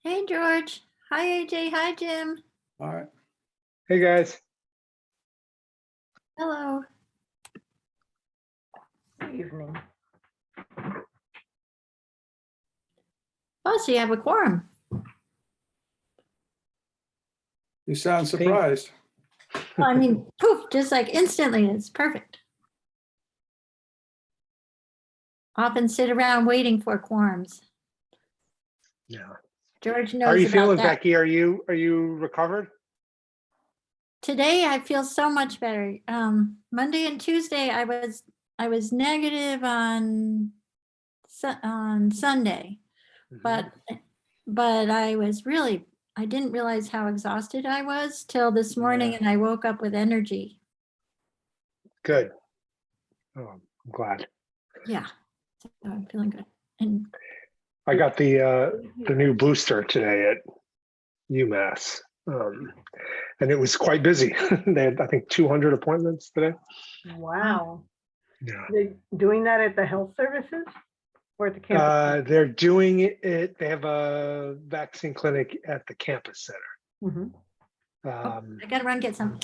Hey, George. Hi, AJ. Hi, Jim. All right. Hey, guys. Hello. Good evening. Oh, so you have a quorum. You sound surprised. Well, I mean, poof, just like instantly. It's perfect. Often sit around waiting for quorums. Yeah. George How knows are you about feeling, that. Becky? Are you recovered? Today, I feel so much better. Monday and Tuesday, I was negative on Sunday, but I didn't realize how exhausted I was till this morning, Yeah. and I woke up with energy. Good. Oh, I'm glad. Yeah, so I'm feeling good. And I got the new booster today at UMass, and it was quite busy. They had, I think, 200 appointments today. Wow. Yeah. They doing that at the health services or at the campus? They're doing it. They have a vaccine clinic at the campus center. Mhm. I gotta run get some.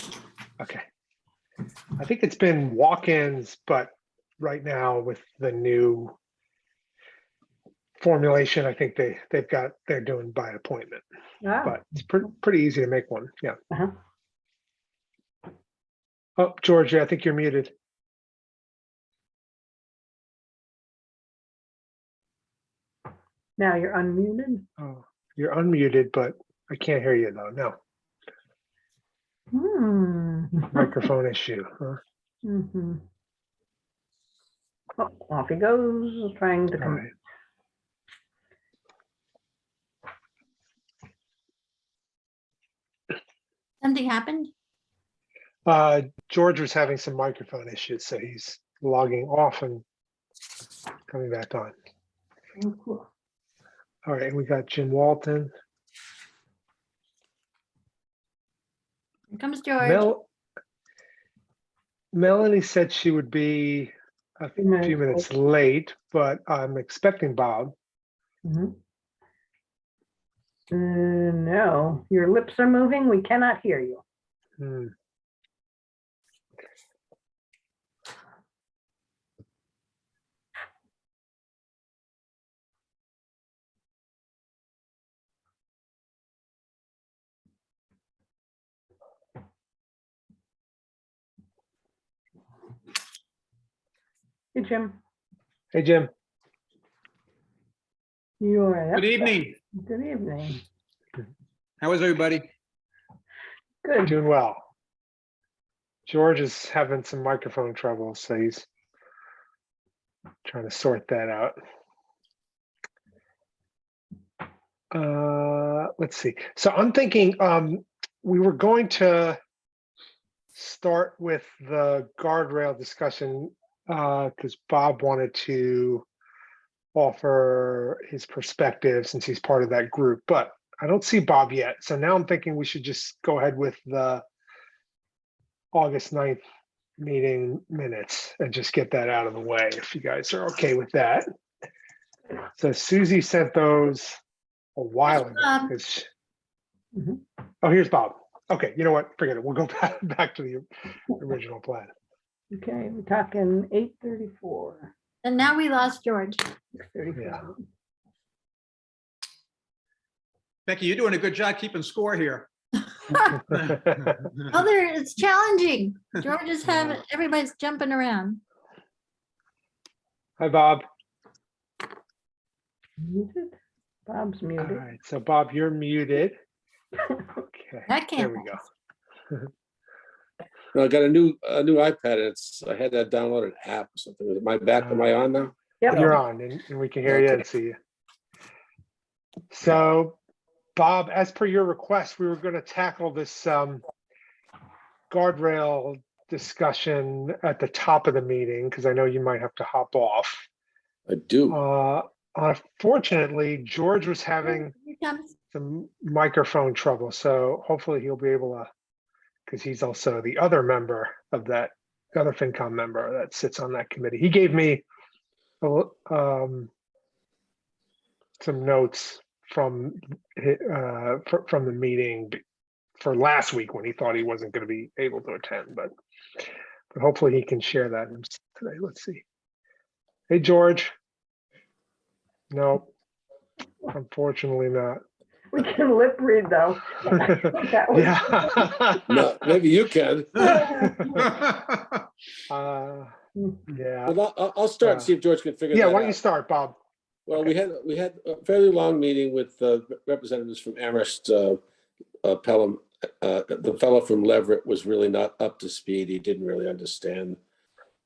Okay. I think it's been walk-ins, but right now with the new formulation, I think they're doing by appointment, Ah, but it's pretty easy to make one. Yeah. uh-huh. Oh, Georgia, I think you're muted. Now you're unmuted. Oh, you're unmuted, but I can't hear you though. No. Microphone issue. Huh? Mhm. Oh, off he goes, trying to All come. right. Something happened? George was having some microphone issues, so he's logging off and coming back on. Oh, cool. All right, we got Jim Walton. Here comes George. Melanie said she would be a few minutes late, but I'm expecting Bob. Mhm. No, your lips are moving. We cannot hear you. Hmm. Hey, Jim. Hey, Jim. You're Good evening. Good evening. How is everybody? Good. Doing well. George is having some microphone trouble, so he's trying to sort that out. Let's see. So I'm thinking we were going to start with the guardrail discussion because Bob wanted to offer his perspective since he's part of that group, but I don't see Bob yet. So now I'm thinking we should just go ahead with the August 9th meeting minutes and just get that out of the way if you guys are okay with that. So Susie sent those a while ago. Bob. Mhm. Oh, here's Bob. Okay, you know what? Forget it. We'll go back to the original plan. Okay, we're talking 8:34. And now we lost George. 6:34. Yeah. Becky, you're doing a good job keeping score here. Oh, it's challenging. George is having, everybody's jumping around. Hi, Bob. Muted. Bob's All muted. right, so Bob, you're muted. Okay, That there can't. we go. No, I got a new iPad. I had that downloaded app or something. Am I on now? Yep. You're on, and we can hear you Okay. and see you. So, Bob, as per your request, we were going to tackle this guardrail discussion at the top of the meeting because I know you might have to hop off. I do. Unfortunately, George was having Here comes. some microphone trouble, so hopefully he'll be able to, because he's also the other member of that, other FinCom member that sits on that committee. He gave me some notes from from the meeting for last week when he thought he wasn't going to be able to attend, but hopefully he can share that today. Let's see. Hey, George. No, unfortunately not. We can lip read though. That was- Yeah. No, maybe you can. Yeah. Well, I'll start and see if George can figure Yeah. that Why don't you out. start, Bob? Well, Okay. we had a fairly long meeting with representatives from Amherst, Pelham. The fellow from Leverett was really not up to speed. He didn't really understand,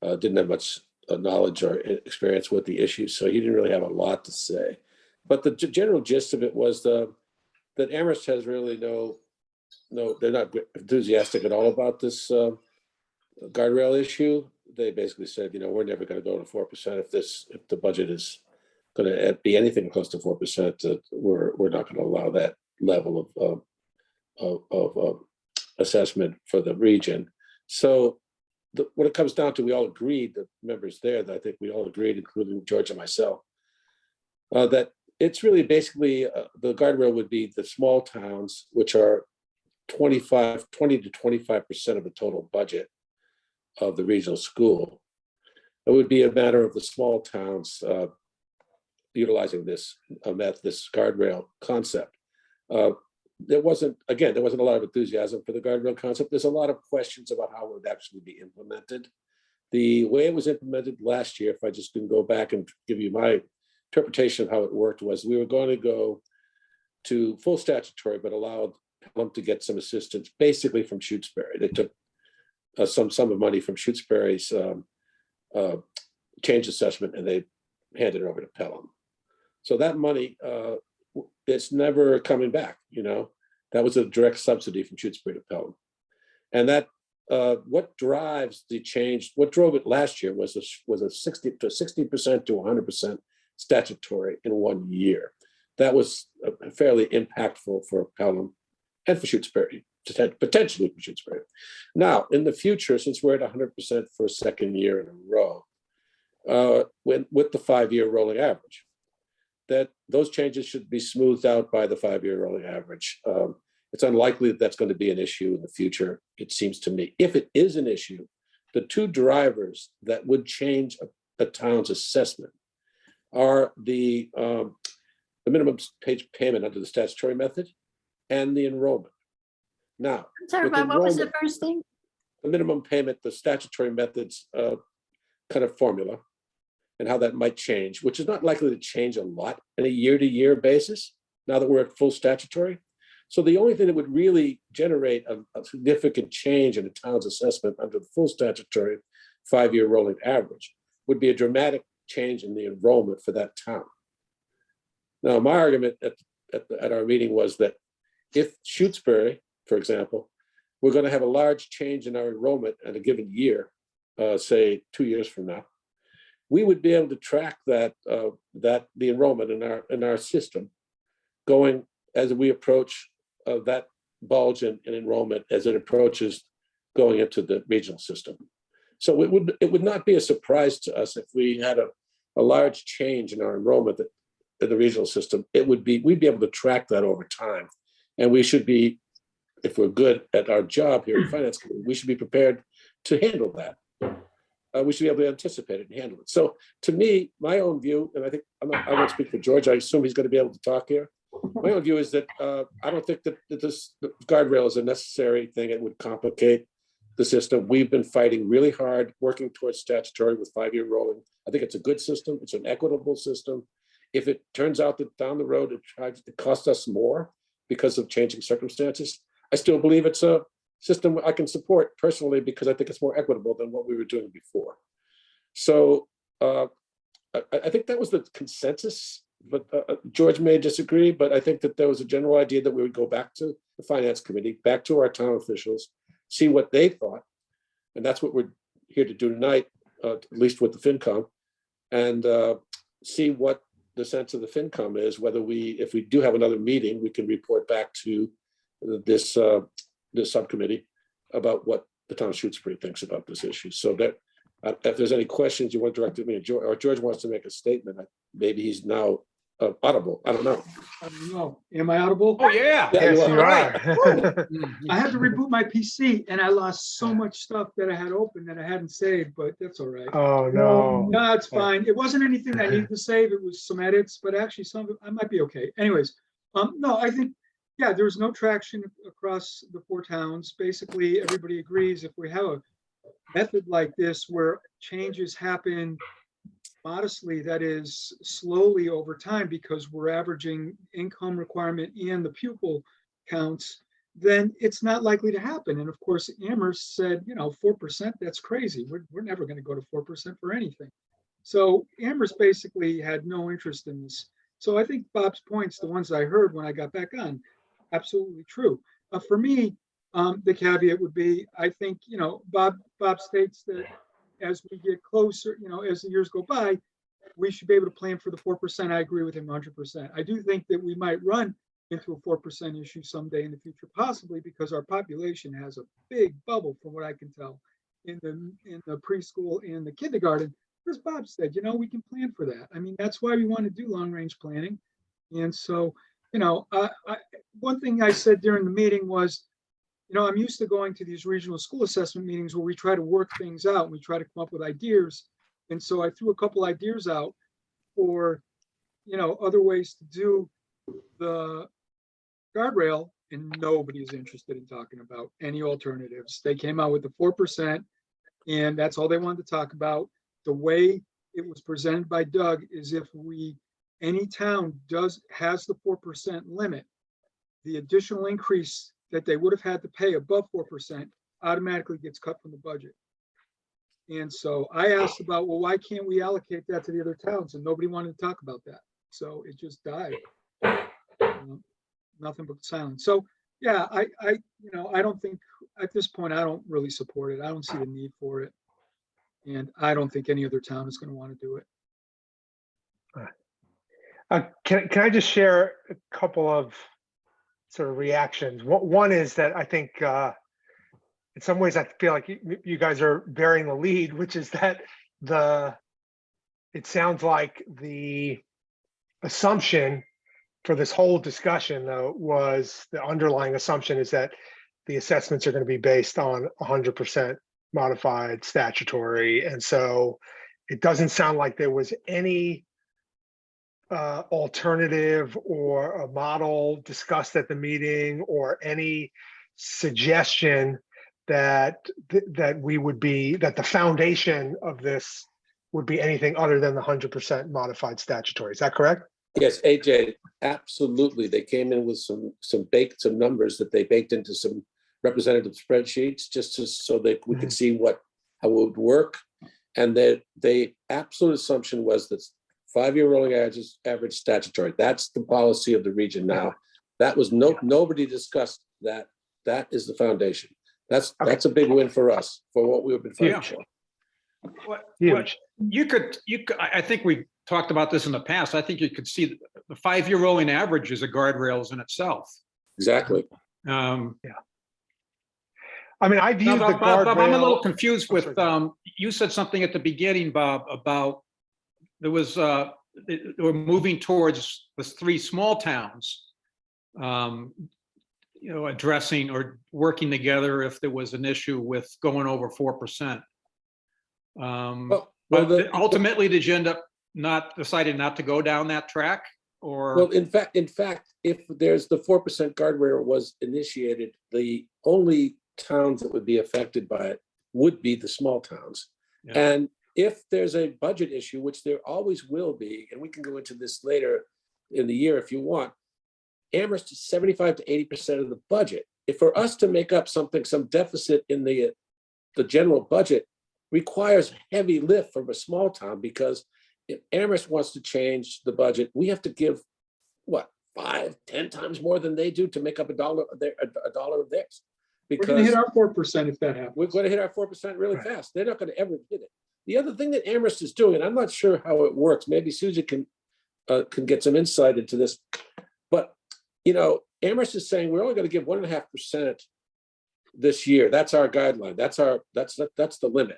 didn't have much knowledge or experience with the issue, so he didn't really have a lot to say. But the general gist of it was that Amherst has really they're not enthusiastic at all about this guardrail issue. They basically said, we're never going to go to 4% if the budget is going to be anything close to 4%. We're not going to allow that level of assessment for the region. So what it comes down to, we all agreed, the members there, that I think we all agreed, including George and myself, that it's really basically the guardrail would be the small towns, which are 20 to 25% of the total budget of the regional school. It would be a matter of the small towns utilizing this guardrail concept. There wasn't a lot of enthusiasm for the guardrail concept. There's a lot of questions about how it would actually be implemented. The way it was implemented last year, if I just can go back and give you my interpretation of how it worked, was we were going to go to full statutory, but allowed Pelham to get some assistance, basically from Shutesbury. They took some sum of money from Shutesbury's change assessment, and they handed it over to Pelham. So that money, it's never coming back. That was a direct subsidy from Shutesbury to Pelham, and that what drives the change? What drove it last year was a 60% to 100% statutory in 1 year. That was fairly impactful for Pelham and for Shutesbury, potentially for Shutesbury. Now, in the future, since we're at 100% for a second year in a row, with the 5-year rolling average, that those changes should be smoothed out by the 5-year rolling average. It's unlikely that that's going to be an issue in the future, it seems to me. If it is an issue, the two drivers that would change a town's assessment are the minimum payment under the statutory method and the enrollment. Now, I'm sorry, with Bob, what was the enrollment, first thing? the minimum payment, the statutory methods kind of formula, and how that might change, which is not likely to change a lot on a year-to-year basis now that we're at full statutory. So the only thing that would really generate a significant change in a town's assessment under the full statutory 5-year rolling average would be a dramatic change in the enrollment for that town. Now, my argument at our meeting was that if Shutesbury, for example, we're going to have a large change in our enrollment in a given year, say 2 years from now, we would be able to track the enrollment in our system going as we approach that bulge in enrollment as it approaches going into the regional system. So it would not be a surprise to us if we had a large change in our enrollment in the regional system. We'd be able to track that over time, and we should be, if we're good at our job here in Finance Committee, we should be prepared to handle that. We should be able to anticipate it and handle it. So to me, my own view, and I won't speak for George, I assume he's going to be able to talk here. My own view is that I don't think that this guardrail is a necessary thing. It would complicate the system. We've been fighting really hard, working towards statutory with 5-year rolling. I think it's a good system. It's an equitable system. If it turns out that down the road it costs us more because of changing circumstances, I still believe it's a system I can support personally because I think it's more equitable than what we were doing before. So I think that was the consensus, but George may disagree, but I think that there was a general idea that we would go back to the Finance Committee, back to our town officials, see what they thought. And that's what we're here to do tonight, at least with the FinCom, and see what the sense of the FinCom is, whether if we do have another meeting, we can report back to this subcommittee about what the town of Shutesbury thinks about this issue. So that if there's any questions you want to direct at me, or George wants to make a statement, maybe he's now audible. I don't know. I don't know. Am I audible? Oh, yeah. Yeah, Yes, you you are. are. I had to reboot my PC and I lost so much stuff that I had open that I hadn't saved, but that's all right. Oh, no. No, it's fine. It wasn't anything I needed to save. It was some edits, but actually some of it, I might be okay. Anyways, no, I think, yeah, there was no traction across the 4 towns. Basically, everybody agrees if we have a method like this where changes happen modestly, that is slowly over time, because we're averaging income requirement and the pupil counts, then it's not likely to happen. And of course, Amherst said, 4%, that's crazy. We're never going to go to 4% for anything. So Amherst basically had no interest in this. So I think Bob's points, the ones I heard when I got back on, absolutely true. For me, the caveat would be, I think, Bob states that as we get closer, as the years go by, we should be able to plan for the 4%. I agree with him 100%. I do think that we might run into a 4% issue someday in the future, possibly because our population has a big bubble, from what I can tell, in the preschool and the kindergarten. As Bob said, we can plan for that. I mean, that's why we want to do long range planning. And so, one thing I said during the meeting was, I'm used to going to these regional school assessment meetings where we try to work things out and we try to come up with ideas. And so I threw a couple ideas out for, other ways to do the guardrail, and nobody's interested in talking about any alternatives. They came out with the 4%, and that's all they wanted to talk about. The way it was presented by Doug is if any town has the 4% limit, the additional increase that they would have had to pay above 4% automatically gets cut from the budget. And so I asked about, well, why can't we allocate that to the other towns? And nobody wanted to talk about that. So it just died. Nothing but silence. So yeah, I don't think at this point, I don't really support it. I don't see the need for it. And I don't think any other town is going to want to do it. Can I just share a couple of sort of reactions? One is that I think in some ways I feel like you guys are bearing the lead, which is that it sounds like the assumption for this whole discussion, though, was the underlying assumption is that the assessments are going to be based on 100% modified statutory. And so it doesn't sound like there was any alternative or a model discussed at the meeting, or any suggestion that the foundation of this would be anything other than the 100% modified statutory. Is that correct? Yes, AJ, absolutely. They came in with some numbers that they baked into some representative spreadsheets so that we could see how it would work. And the absolute assumption was that 5-year rolling average statutory. That's the policy of the region now. That was nobody discussed that. That is the foundation. That's a big win for us for what we've been fighting for. Huge. I think we talked about this in the past. I think you could see the 5-year rolling average is a guardrails in itself. Exactly. I mean, I view the guardrail. Bob, I'm a little confused with, you said something at the beginning, Bob, about they were moving towards the 3 small towns, addressing or working together if there was an issue with going over 4%. But ultimately, did you end up decided not to go down that track? Or well, in fact, if there's the 4% guardrail was initiated, the only towns that would be affected by it would be the small towns. Yeah. And if there's a budget issue, which there always will be, and we can go into this later in the year if you want, Amherst is 75 to 80% of the budget. If for us to make up some deficit in the general budget requires heavy lift from a small town, because if Amherst wants to change the budget, we have to give 5-10 times more than they do to make up a dollar of theirs. We're going to hit our 4% if that happens. We're going to hit our 4% really fast. They're not going to ever hit it. The other thing that Amherst is doing, I'm not sure how it works. Maybe Susie can get some insight into this. But Amherst is saying we're only going to give 1.5% this year. That's our guideline. That's the limit.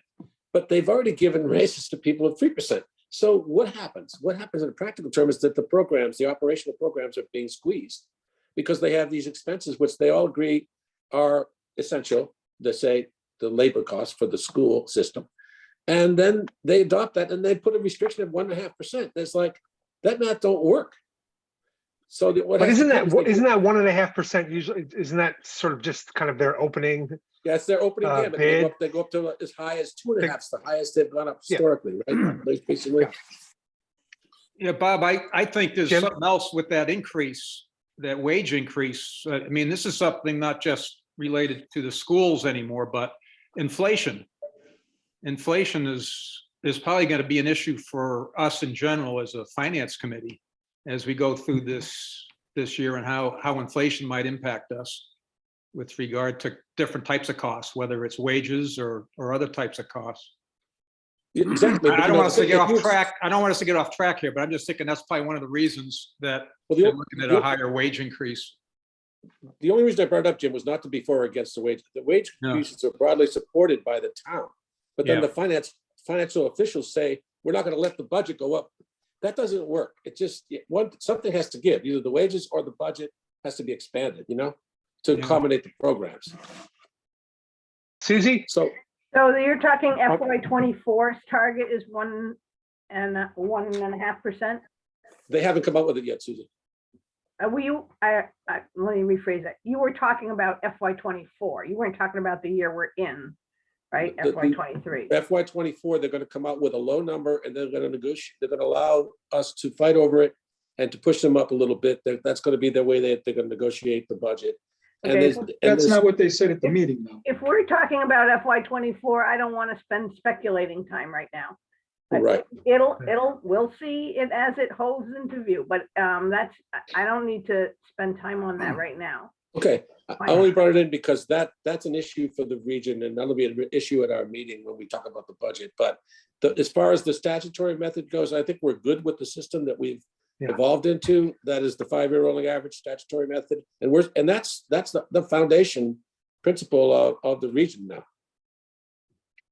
But they've already given raises to people of 3%. So what happens? What happens in a practical term is that the programs, the operational programs are being squeezed because they have these expenses, which they all agree are essential. They say the labor costs for the school system. And then they adopt that and they put a restriction of 1.5%. It's like, that math don't work. So what But has to isn't give that is they- 1.5% usually? Isn't that sort of just kind of their opening? Yeah, it's their opening gamut. bid? They go up to as high as 2.5, the highest they've gone up historically, right? Basically. Yeah, Bob, I think there's Jim? something else with that increase, that wage increase. I mean, this is something not just related to the schools anymore, but inflation. Inflation is probably going to be an issue for us in general as a finance committee as we go through this year and how inflation might impact us with regard to different types of costs, whether it's wages or other types of costs. Yeah, exactly. I But, don't want us to get if off you- track. I don't want us to get off track here, but I'm just thinking that's probably one of the reasons that Well, they're looking at a higher wage increase. the only reason I brought it up, Jim, was not to be for or against the wage. The wage Yeah. increases are broadly supported by the town. But then Yeah. the financial officials say, we're not going to let the budget go up. That doesn't work. It just, something has to give. Either the wages or the budget has to be expanded, to Yeah. accommodate the programs. Susie? So So you're talking FY 24's target is 1.5%? they haven't come up with it yet, Susan. Let me rephrase that. You were talking about FY 24. You weren't talking about the year we're in, right? The- FY 23. FY 24, they're going to come out with a low number and they're going to negotiate. They're going to allow us to fight over it and to push them up a little bit. That's going to be their way that they're going to negotiate the budget. And Okay, That's not what they said at the meeting, though. If we're talking about FY 24, I don't want to spend speculating time right now. right. We'll see it as it holds into view, but I don't need to spend time on that right now. Okay, I only brought it in because that's an issue for the region and that'll be an issue at our meeting when we talk about the budget. But as far as the statutory method goes, I think we're good with the system that we've evolved into. That is the 5-year rolling average statutory method. And that's the foundation principle of the region now.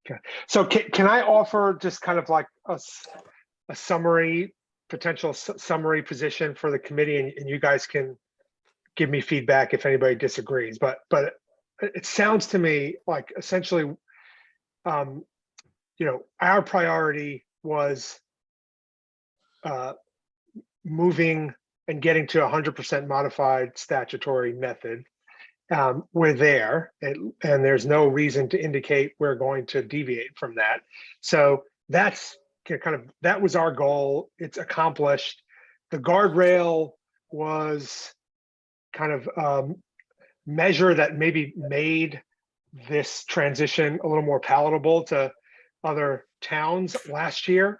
Okay. So can I offer just kind of like a summary, potential summary position for the committee, and you guys can give me feedback if anybody disagrees, but it sounds to me like essentially, our priority was moving and getting to 100% modified statutory method. We're there, and there's no reason to indicate we're going to deviate from that. So that's that was our goal. It's accomplished. The guardrail was kind of measure that maybe made this transition a little more palatable to other towns last year.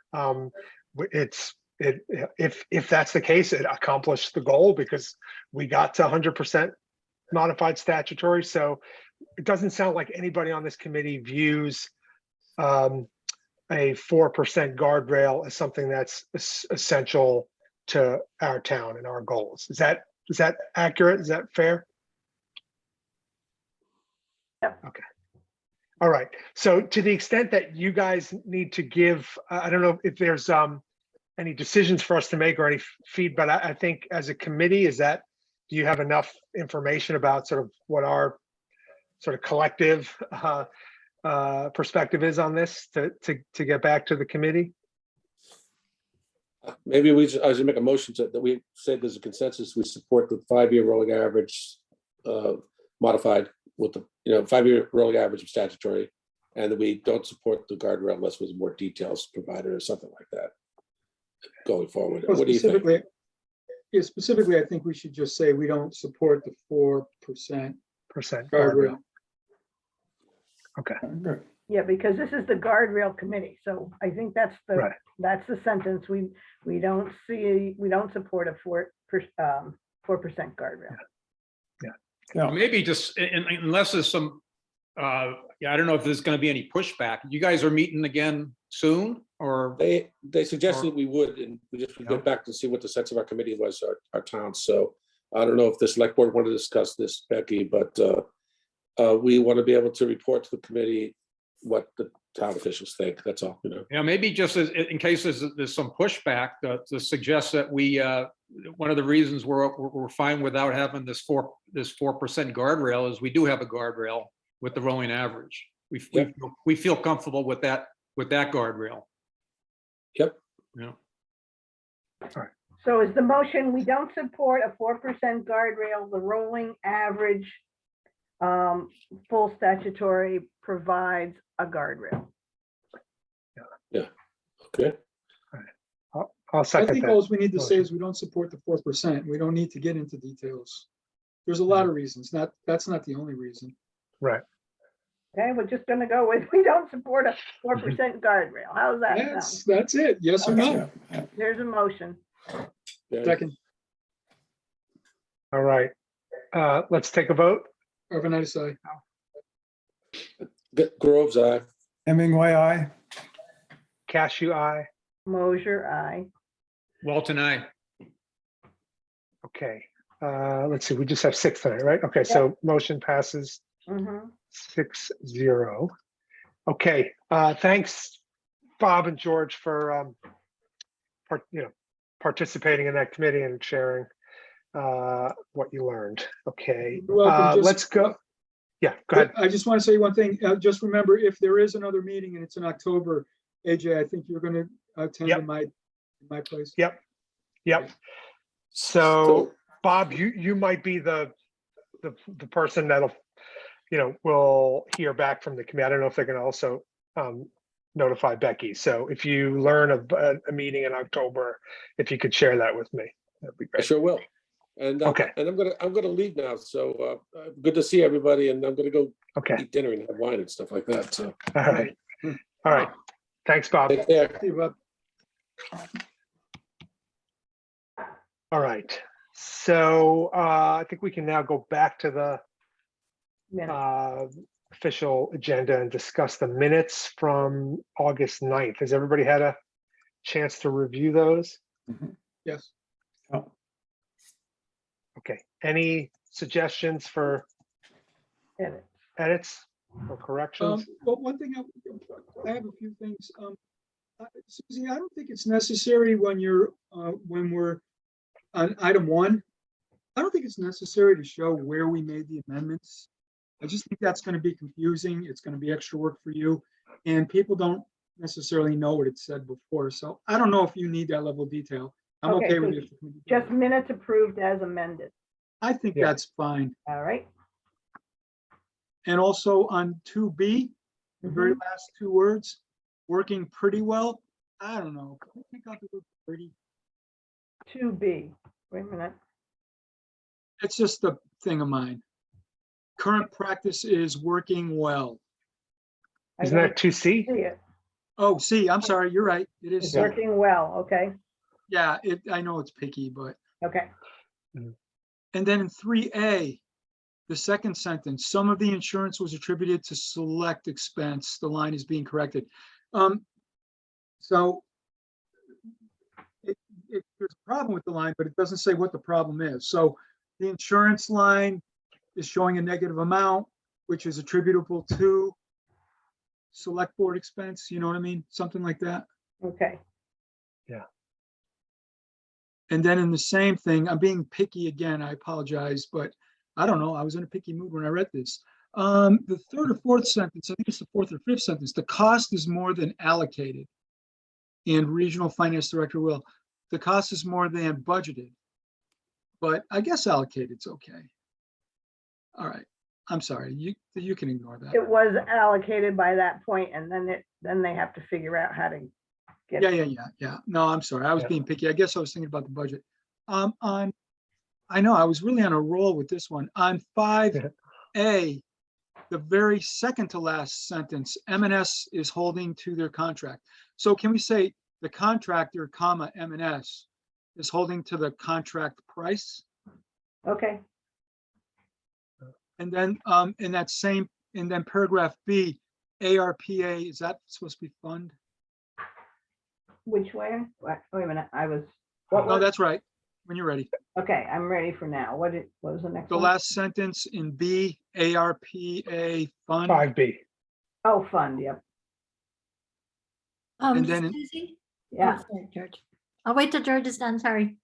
If that's the case, it accomplished the goal because we got to 100% modified statutory. So it doesn't sound like anybody on this committee views a 4% guardrail as something that's essential to our town and our goals. Is that accurate? Is that fair? Yep. Okay. All right. So to the extent that you guys need to give, I don't know if there's any decisions for us to make or any feedback. I think as a committee, do you have enough information about sort of what our sort of collective perspective is on this to get back to the committee? Maybe I should make a motion that we say there's a consensus. We support the 5-year rolling average modified with the 5-year rolling average of statutory, and that we don't support the guardrail unless there's more details provided or something like that going forward. Well, What do you think? Specifically, I think we should just say we don't support the 4% guardrail. Okay. Yeah, because this is the guardrail committee. So I think that's Right. that's the sentence. We don't support a 4% guardrail. Maybe just unless there's some, I don't know if there's going to be any pushback. You guys are meeting again soon, or? They suggested we would, and we just would get back to see what the sense of our committee was, our town. So I don't know if the select board want to discuss this, Becky, but we want to be able to report to the committee what the town officials think, that's all, Yeah, maybe just in case there's some pushback to suggest that one of the reasons we're fine without having this 4% guardrail is we do have a guardrail with the rolling average. We feel comfortable with that guardrail. Yep. Yeah. So is the motion, we don't support a 4% guardrail, the rolling average full statutory provides a guardrail. Okay. I'll I second think that. all we need to say motion. is we don't support the 4%. We don't need to get into details. There's a lot of reasons, that's not the only reason. Right. Okay, we're just gonna go with, we don't support a 4% guardrail. How's that sound? That's it. Yes or no? There's a motion. Yeah. Second, All right. Let's take a vote. overnight aside. Groves, aye. Hemingway, aye. Cashew, eye. Mosier, aye. Walton, I. Okay. Let's see. We just have 6 tonight, right? Okay. So motion passes Mhm. 6-0. Okay. Thanks, Bob and George, for participating in that committee and sharing what you learned. Okay. You're welcome. Let's go. Yeah, go ahead. I just want to say one thing. Just remember, if there is another meeting and it's in October, AJ, I think you're going to attend Yep. in my place. Yep. So Bob, you might be the person that'll, will hear back from the committee. I don't know if they're going to also notify Becky. So if you learn of a meeting in October, if you could share that with me, that'd be I great. sure will. And Okay. and I'm gonna leave now. So good to see everybody, and I'm gonna go Okay. eat dinner and have wine and stuff like that. So All right. All right. Thanks, Bob. take care. See you, Bob. All right. So I think we can now go back to the Minute. official agenda and discuss the minutes from August 9th. Has everybody had a chance to review those? Yes. Okay. Any suggestions for Edit. edits or corrections? But one thing, I have a few things. Susie, I don't think it's necessary when we're on item 1. I don't think it's necessary to show where we made the amendments. I just think that's going to be confusing. It's going to be extra work for you, and people don't necessarily know what it said before. So I don't know if you need that level of detail. I'm Okay, okay with so it. Just minutes approved as amended. I think Yeah. that's fine. All right. And also on 2B, the very last 2 words, working pretty well. I don't know. Can we take out the word pretty? 2B. Wait a minute. It's just a thing of mine. Current practice is working well. I Isn't don't that 2C? see it. Oh, see, I'm sorry. You're right. It is. It's working well. Okay. Yeah, I know it's picky, but. Okay. And then in 3A, the second sentence, some of the insurance was attributed to select expense. The line is being corrected. So there's a problem with the line, but it doesn't say what the problem is. So the insurance line is showing a negative amount, which is attributable to select board expense. You know what I mean? Something like that. Okay. And then in the same thing, I'm being picky again, I apologize, but I don't know, I was in a picky mood when I read this. The 3rd or 4th sentence, I think it's the 4th or 5th sentence, the cost is more than allocated. And regional finance director will, the cost is more than budgeted. But I guess allocated's okay. All right, I'm sorry, you can ignore that. It was allocated by that point, and then they have to figure out how to get it. Yeah. No, I'm sorry, I was Yeah. being picky. I guess I was thinking about the budget. I know, I was really on a roll with this one. On 5A, the very second to last sentence, M&S is holding to their contract. So can we say the contractor, comma, M&S is holding to the contract price? Okay. And then in that same, and then paragraph B, ARPA, is that supposed to be fund? Which way? Wait a minute. No, that's right. When you're ready. Okay, I'm ready for now. What was the next The one? last sentence in B, ARPA fund. 5B. Oh, fund, yep. And then- Susie? Yeah, Oh, sorry, George. I'll wait till George is done, sorry.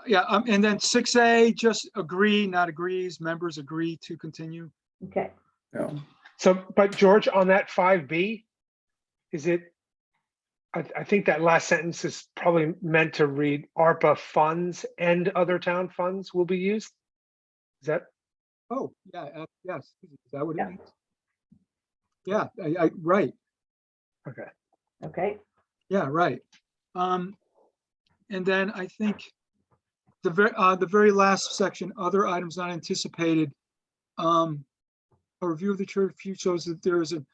Yeah, and then 6A, just agree, not agrees, members agree to continue. okay. Yeah. So, but George, on that 5B, is it, I think that last sentence is probably meant to read ARPA funds and other town funds will be used? Is that, Oh, yeah, yes, is that what it Yeah. means? Yeah, right, okay, Okay, yeah, right. And then I think the very last section, other items not anticipated. A review of the church view shows that there is an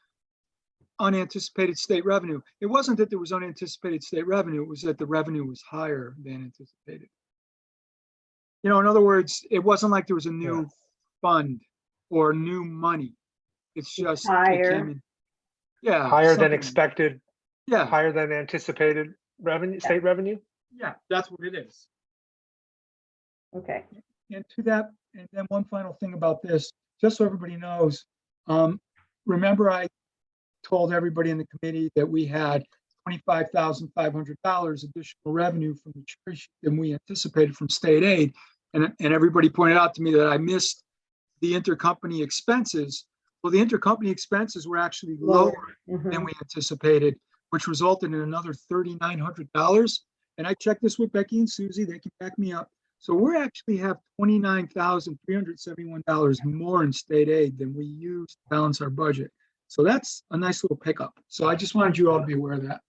unanticipated state revenue. It wasn't that there was unanticipated state revenue, it was that the revenue was higher than anticipated. You know, in other words, it wasn't like there was a new fund or new money. It's just. it higher. came in- Yeah. higher than something- expected, Yeah, higher than anticipated revenue, state revenue? yeah, that's what it is. Okay, And to that, and then one final thing about this, just so everybody knows, remember I told everybody in the committee that we had $25,500 additional revenue from the church than we anticipated from state aid. And everybody pointed out to me that I missed the intercompany expenses. Well, the intercompany expenses were actually lower than Mhm. we anticipated, which resulted in another $3,900. And I checked this with Becky and Susie, they can back me up. So we actually have $29,371 more in state aid than we used to balance our budget. So that's a nice little pickup. So I just wanted you all to be aware of that.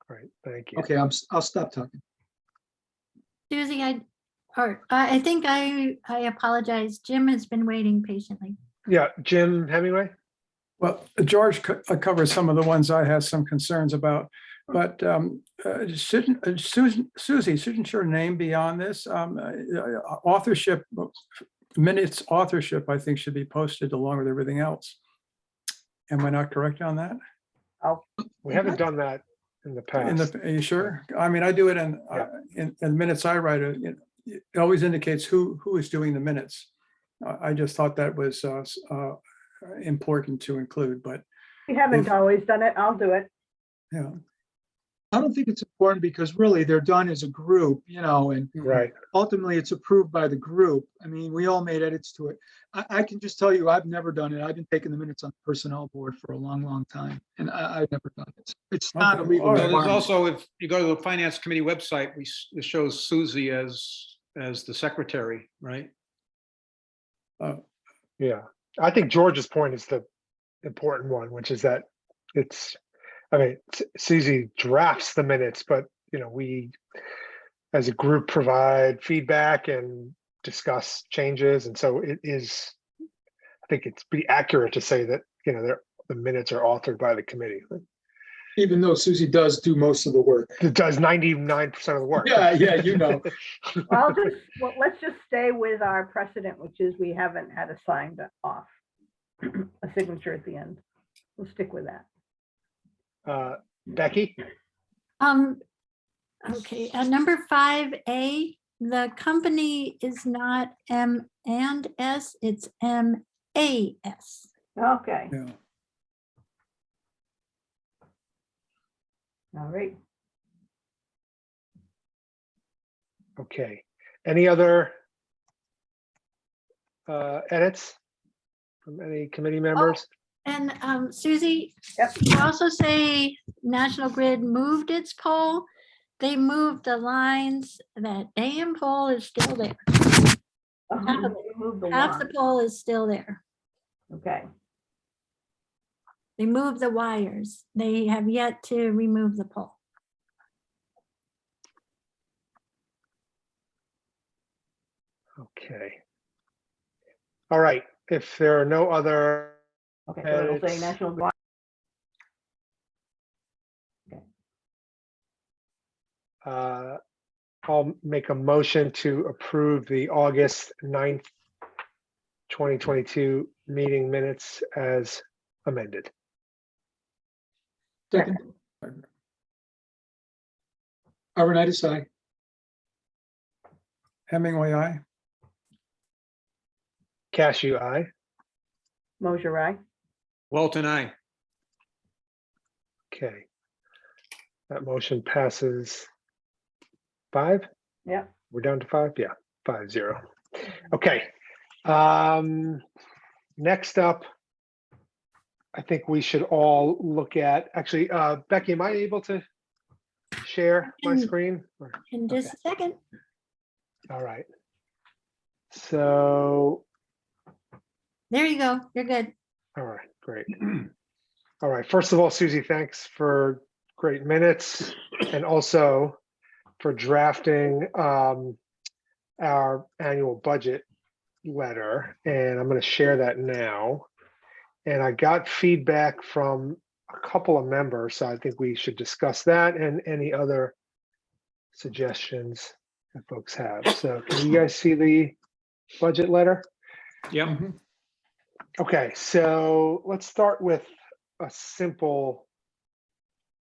Right, thank you. Okay, I'll stop talking. Susie, I think I apologize. Jim has been waiting patiently. Yeah, Jim Hemingway? Well, George covered some of the ones I had some concerns about, but Susie, shouldn't your name be on this? Authorship, minutes authorship, I think should be posted along with everything else. Am I not correct on that? We haven't done that in the past. Are you sure? I mean, I do it Yeah. in minutes I write, it always indicates who is doing the minutes. I just thought that was important to include, but We haven't If- always done it. I'll do it. yeah. I don't think it's important because really they're done as a group, you know, and Right, ultimately it's approved by the group. I mean, we all made edits to it. I can just tell you, I've never done it. I've been taking the minutes on the personnel board for a long, long time, and I've never done it. It's not a Okay, legal all right. There's requirement. also, if you go to the finance committee website, it shows Susie as the secretary, right? yeah. I think George's point is the important one, which is that it's, I mean, Susie drafts the minutes, but, you know, we as a group provide feedback and discuss changes. And so it is, I think it's pretty accurate to say that, you know, the minutes are authored by the committee. Even though Susie does do most of the work. It does 99% of the work. Yeah, you know. Well, let's just stay with our precedent, which is we haven't had a signed off, a signature at the end. We'll stick with that. Becky? Okay, number 5A, the company is not M&S, it's MAS. Okay, Yeah. all right. Okay. Any other edits from any committee members? And Susie, Yep. you also say National Grid moved its pole. They moved the lines, that AM pole is still there. Move the Half the line. pole is still there. Okay, They moved the wires. They have yet to remove the pole. Okay. All right. If there are no other, okay, so it'll say It's- National Grid. I'll make a motion to approve the August 9th, 2022 meeting minutes as amended. Second. Arvanitis, aye. Hemingway, aye. Cashew, aye. Mosher, aye. Walton, I. Okay. That motion passes 5. Yeah. We're down to 5? Yeah, 5-0. Okay. Next up, I think we should all look at, actually, Becky, am I able to share my screen? Or- In just a second. All right. So, There you go. You're good. all right, great. All right, first of all, Susie, thanks for great minutes and also for drafting our annual budget letter. And I'm going to share that now. And I got feedback from a couple of members, so I think we should discuss that and any other suggestions that folks have. So can you guys see the budget letter? Yep. Okay, so let's start with a simple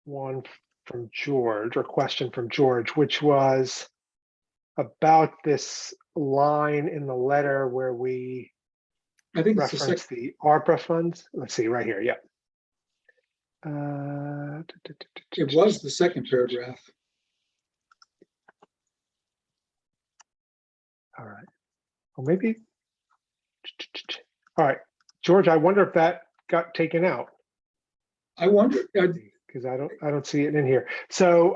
one from George, or question from George, which was about this line in the letter where we I think it's the reference second, the ARPA funds. Let's see, right here, yeah. it was the second paragraph. All right. Well, maybe. All right, George, I wonder if that got taken out I wonder, because I don't see it in here. So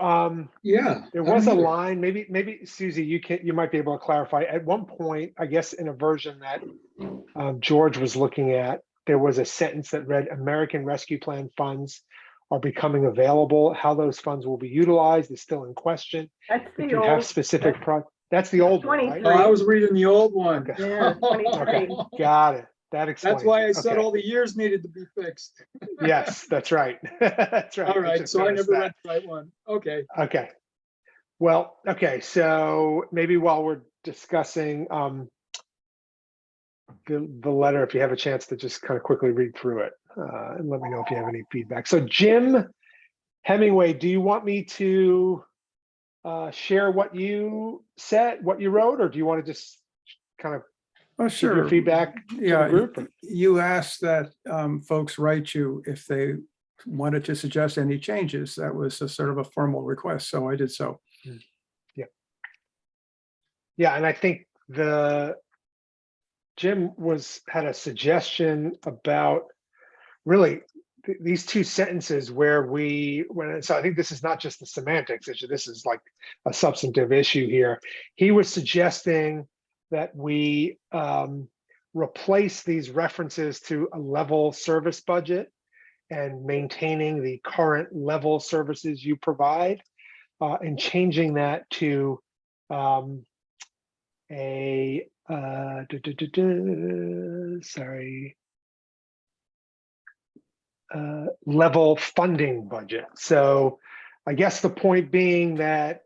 yeah. there I don't was a either. line, maybe Susie, you might be able to clarify. At one point, I guess in a version that George was looking at, there was a sentence that read, American Rescue Plan funds are becoming available. How those funds will be utilized is still in question. That's If the you have old, specific that's the old one, right? 23. Oh, I was reading the old one. Okay. Yeah, 23. Got it. That explains That's why it. I said Okay. all the years needed to be fixed. Yes, that's right. That's right. All I right, just so I noticed never that. read the right one. Okay. Okay. Well, okay, so maybe while we're discussing the letter, if you have a chance to just kind of quickly read through it and let me know if you have any feedback. So Jim Hemingway, do you want me to share what you said, what you wrote, or do you want to just kind of Oh, give your sure. feedback to the Yeah, group? you asked that folks write you if they wanted to suggest any changes. That was a sort of a formal request, so I did so. Yeah, and I think Jim had a suggestion about really these two sentences where so I think this is not just the semantics issue, this is like a substantive issue here. He was suggesting that we replace these references to a level service budget and maintaining the current level services you provide and changing that to level funding budget. So I guess the point being that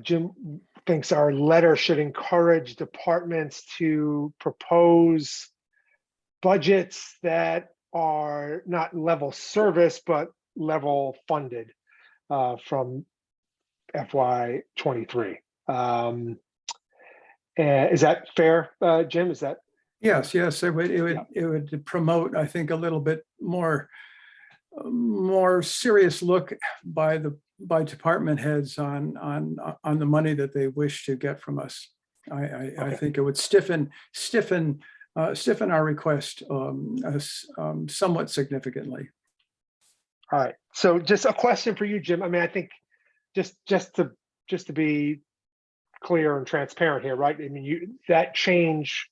Jim thinks our letter should encourage departments to propose budgets that are not level service, but level funded from FY23. Is that fair, Jim? Is that? Yes, it would promote, I think, a little bit more serious look by department heads on the money that they wish to get from us. I think it would stiffen our request somewhat significantly. All right. So just a question for you, Jim. I mean, I think just to be clear and transparent here, right? I mean, that change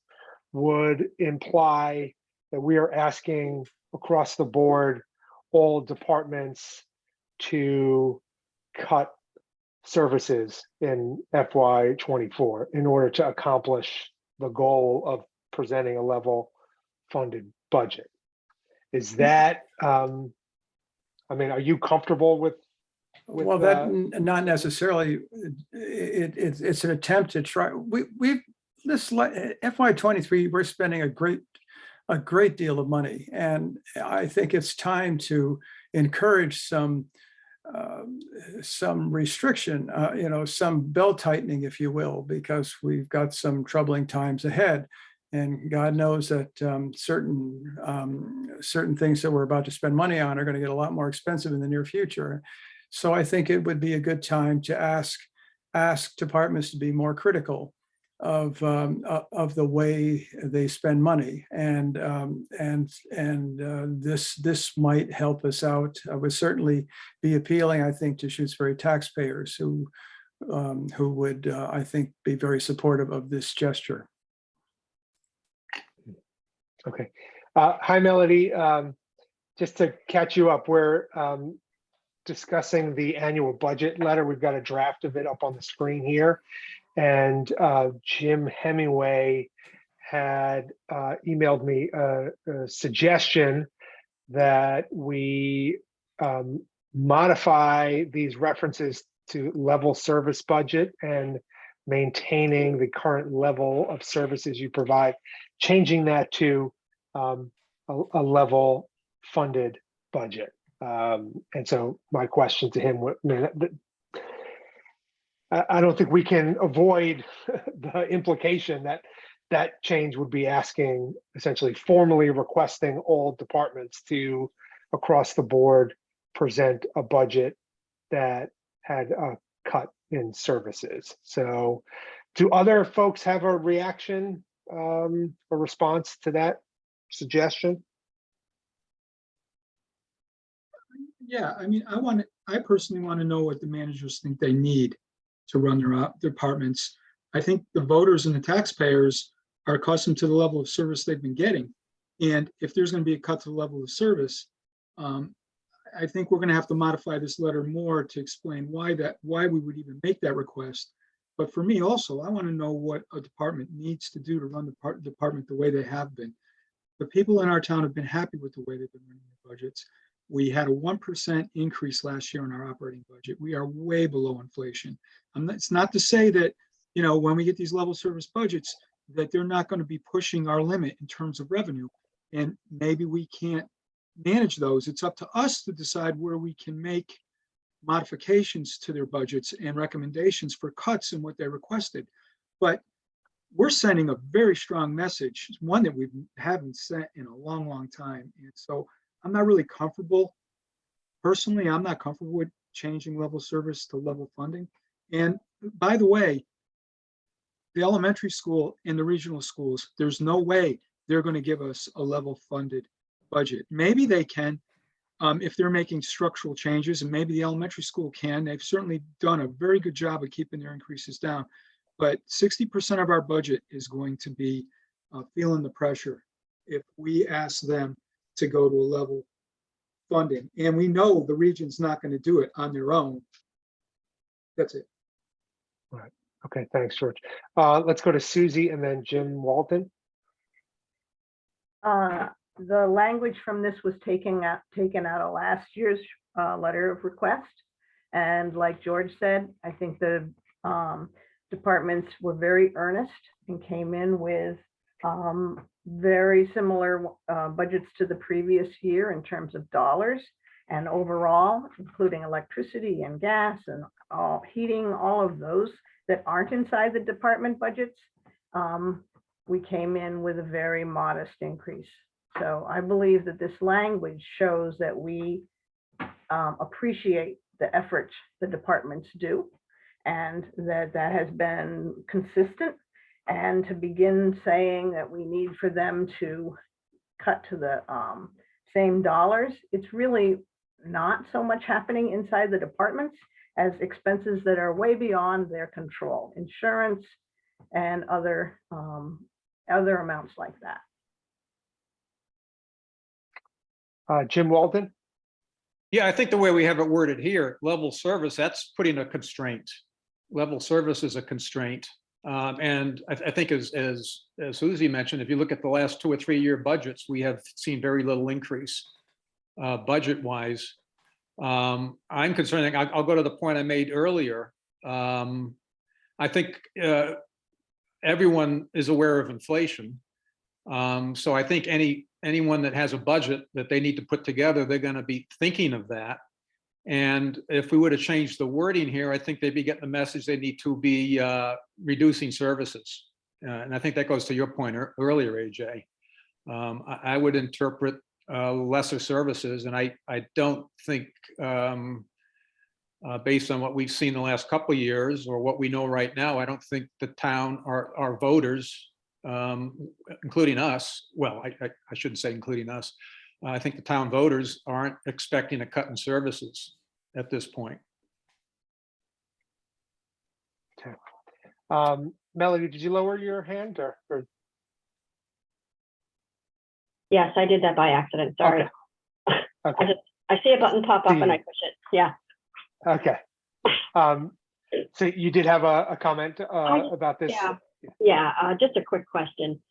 would imply that we are asking across the board all departments to cut services in FY24 in order to accomplish the goal of presenting a level funded budget. Is that, I mean, are you comfortable with well, that not necessarily. It's an attempt to try. This FY23, we're spending a great deal of money, and I think it's time to encourage some restriction, some belt tightening, if you will, because we've got some troubling times ahead. And God knows that certain things that we're about to spend money on are going to get a lot more expensive in the near future. So I think it would be a good time to ask departments to be more critical of the way they spend money, and this might help us out. It would certainly be appealing, I think, to Shutesbury taxpayers who would, I think, be very supportive of this gesture. Okay. Hi, Melody. Just to catch you up, we're discussing the annual budget letter. We've got a draft of it up on the screen here. And Jim Hemingway had emailed me a suggestion that we modify these references to level service budget and maintaining the current level of services you provide, changing that to a level funded budget. And so my question to him, I don't think we can avoid the implication that that change would be asking, essentially formally requesting all departments to, across the board, present a budget that had a cut in services. So do other folks have a reaction, a response to that suggestion? Yeah, I mean, I personally want to know what the managers think they need to run their departments. I think the voters and the taxpayers are accustomed to the level of service they've been getting. And if there's going to be a cut to the level of service, I think we're going to have to modify this letter more to explain why we would even make that request. But for me also, I want to know what a department needs to do to run the department the way they have been. The people in our town have been happy with the way they've been running their budgets. We had a 1% increase last year in our operating budget. We are way below inflation. It's not to say that, you know, when we get these level service budgets, that they're not going to be pushing our limit in terms of revenue. And maybe we can't manage those. It's up to us to decide where we can make modifications to their budgets and recommendations for cuts in what they requested. But we're sending a very strong message, one that we haven't sent in a long, long time. And so I'm not really comfortable. Personally, I'm not comfortable with changing level service to level funding. And by the way, the elementary school and the regional schools, there's no way they're going to give us a level funded budget. Maybe they can if they're making structural changes, and maybe the elementary school can. They've certainly done a very good job of keeping their increases down. But 60% of our budget is going to be feeling the pressure if we ask them to go to a level funding. And we know the region's not going to do it on their own. That's it. All right. Okay, thanks, George. Let's go to Susie and then Jim Walton. The language from this was taken out of last year's letter of request. And like George said, I think the departments were very earnest and came in with very similar budgets to the previous year in terms of dollars, and overall, including electricity and gas and heating, all of those that aren't inside the department budgets, we came in with a very modest increase. So I believe that this language shows that we appreciate the effort the departments do, and that has been consistent. And to begin saying that we need for them to cut to the same dollars, it's really not so much happening inside the departments as expenses that are way beyond their control, insurance and other amounts like that. Jim Walton. Yeah, I think the way we have it worded here, level service, that's putting a constraint. Level service is a constraint. And I think as Susie mentioned, if you look at the last 2 or 3 year budgets, we have seen very little increase budget wise. I'm concerned, I'll go to the point I made earlier. I think everyone is aware of inflation. So I think anyone that has a budget that they need to put together, they're going to be thinking of that. And if we were to change the wording here, I think they'd be getting the message they need to be reducing services. and I think that goes to your point earlier, AJ. I would interpret lesser services, and I don't think, based on what we've seen the last couple of years or what we know right now, I don't think the town, our voters, including us, well, I shouldn't say including us, I think the town voters aren't expecting a cut in services at this point. Melody, did you lower your hand or? Yes, I did that by accident. Sorry. Okay. I see a button pop up and I push it. Yeah. Okay. So you did have a comment about this? Yeah. Just a quick question.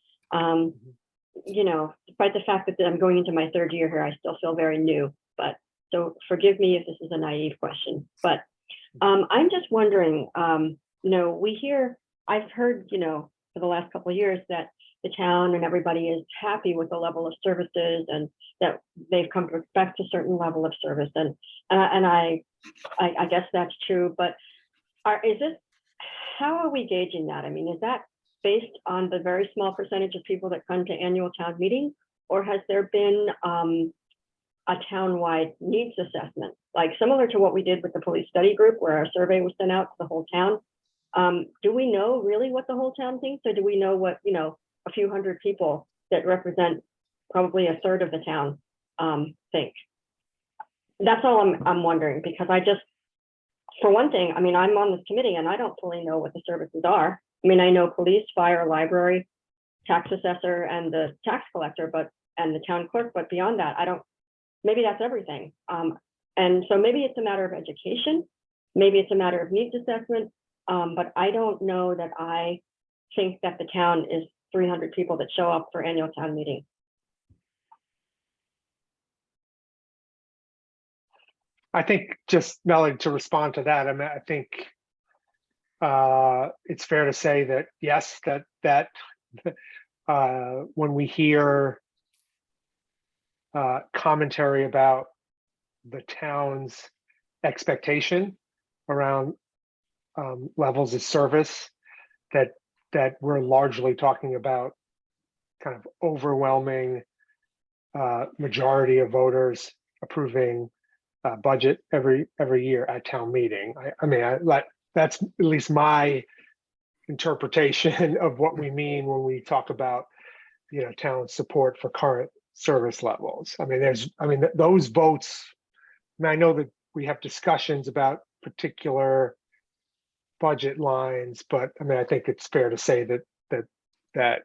You know, despite the fact that I'm going into my third year here, I still feel very new, but so forgive me if this is a naive question, but I'm just wondering, you know, I've heard, you know, for the last couple of years that the town and everybody is happy with the level of services and that they've come to expect a certain level of service. And I guess that's true, but how are we gauging that? I mean, is that based on the very small percentage of people that come to annual town meetings, or has there been a town-wide needs assessment, like similar to what we did with the police study group, where our survey was sent out to the whole town? Do we know really what the whole town thinks, or do we know what, you know, a few hundred people that represent probably a third of the town think? That's all I'm wondering, because for one thing, I mean, I'm on this committee and I don't fully know what the services are. I mean, I know police, fire, library, tax assessor, and the tax collector, and the town clerk, but beyond that, maybe that's everything. And so maybe it's a matter of education, maybe it's a matter of needs assessment, but I don't know that I think that the town is 300 people that show up for annual town meeting. I think just, Melody, to respond to that, I mean, I think it's fair to say that, yes, that when we hear commentary about the town's expectation around levels of service, that we're largely talking about kind of overwhelming majority of voters approving budget every year at town meeting. I mean, that's at least my interpretation of what we mean when we talk about, you know, town support for current service levels. I mean, those votes, and I know that we have discussions about particular budget lines, but I mean, I think it's fair to say that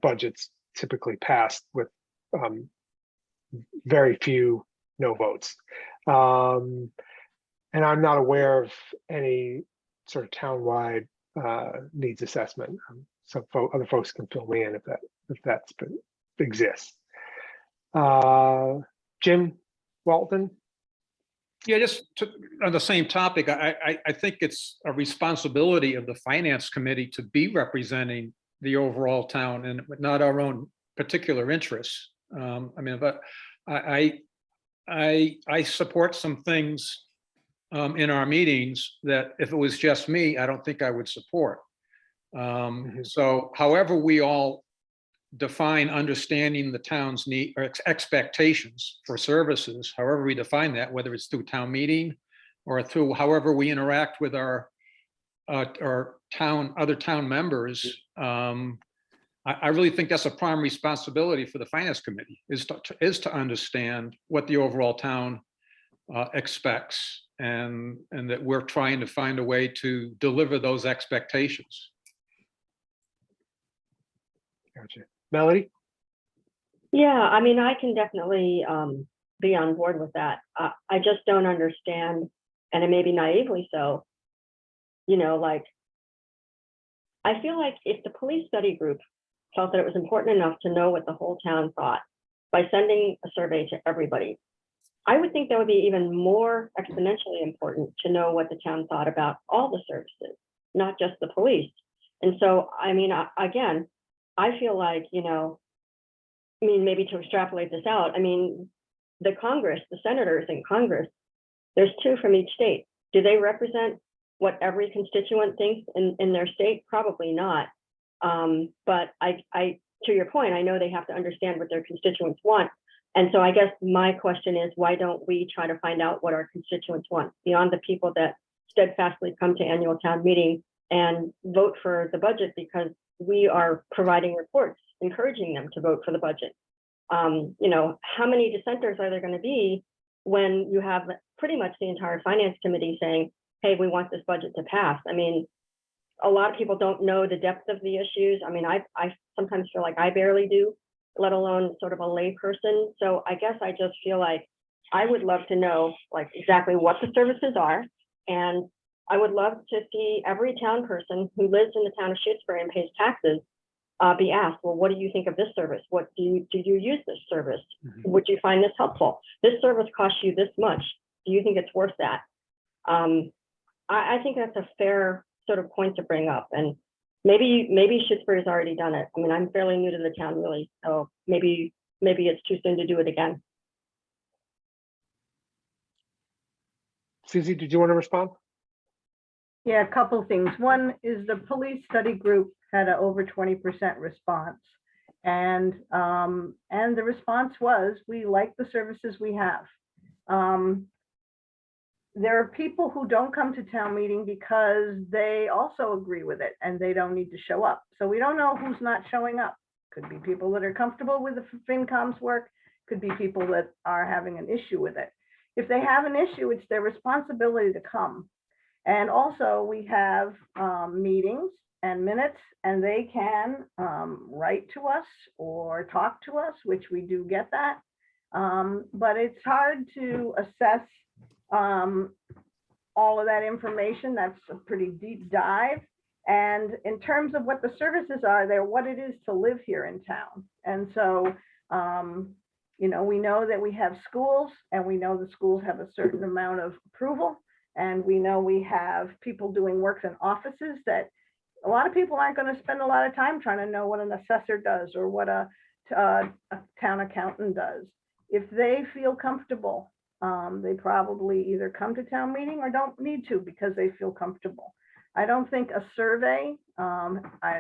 budget's typically passed with very few no votes. And I'm not aware of any sort of townwide needs assessment. So other folks can fill me in if that exists. Jim Walton? Yeah, just on the same topic, I think it's a responsibility of the finance committee to be representing the overall town and not our own particular interests. I mean, but I support some things in our meetings that if it was just me, I don't think I would support. So however we all define understanding the town's need or expectations for services, however we define that, whether it's through town meeting or through however we interact with our other town members, I really think that's a prime responsibility for the finance committee is to understand what the overall town expects and that we're trying to find a way to deliver those expectations. Gotcha. Melody? Yeah, I mean, I can definitely be on board with that. I just don't understand, and it may be naively so, you know, like, I feel like if the police study group felt that it was important enough to know what the whole town thought by sending a survey to everybody, I would think that would be even more exponentially important to know what the town thought about all the services, not just the police. And so, I mean, again, I feel like, you know, I mean, maybe to extrapolate this out, I mean, the Congress, the senators in Congress, there's 2 from each state. Do they represent what every constituent thinks in their state? Probably not. But to your point, I know they have to understand what their constituents want. And so I guess my question is, why don't we try to find out what our constituents want beyond the people that steadfastly come to annual town meeting and vote for the budget, because we are providing reports encouraging them to vote for the budget. You know, how many dissenters are there going to be when you have pretty much the entire finance committee saying, hey, we want this budget to pass? I mean, a lot of people don't know the depth of the issues. I mean, I sometimes feel like I barely do, let alone sort of a lay person. So I guess I just feel like I would love to know like exactly what the services are. And I would love to see every town person who lives in the town of Shutesbury and pays taxes be asked, well, what do you think of this service? What do you use this service? Would you find this helpful? This service costs you this much. Do you think it's worth that? I think that's a fair sort of point to bring up. And maybe Shutesbury's already done it. I mean, I'm fairly new to the town really, so maybe it's too soon to do it again. Susie, did you want to respond? Yeah, a couple things. One is the police study group had an over 20% response. And the response was, we like the services we have. There are people who don't come to town meeting because they also agree with it and they don't need to show up. So we don't know who's not showing up. Could be people that are comfortable with the FinCom's work, could be people that are having an issue with it. If they have an issue, it's their responsibility to come. And also we have meetings and minutes, and they can write to us or talk to us, which we do get that. But it's hard to assess all of that information. That's a pretty deep dive. And in terms of what the services are, they're what it is to live here in town. And so, you know, we know that we have schools, and we know the schools have a certain amount of approval. And we know we have people doing work in offices that a lot of people aren't going to spend a lot of time trying to know what an assessor does or what a town accountant does. If they feel comfortable, they probably either come to town meeting or don't need to because they feel comfortable. I don't think a survey,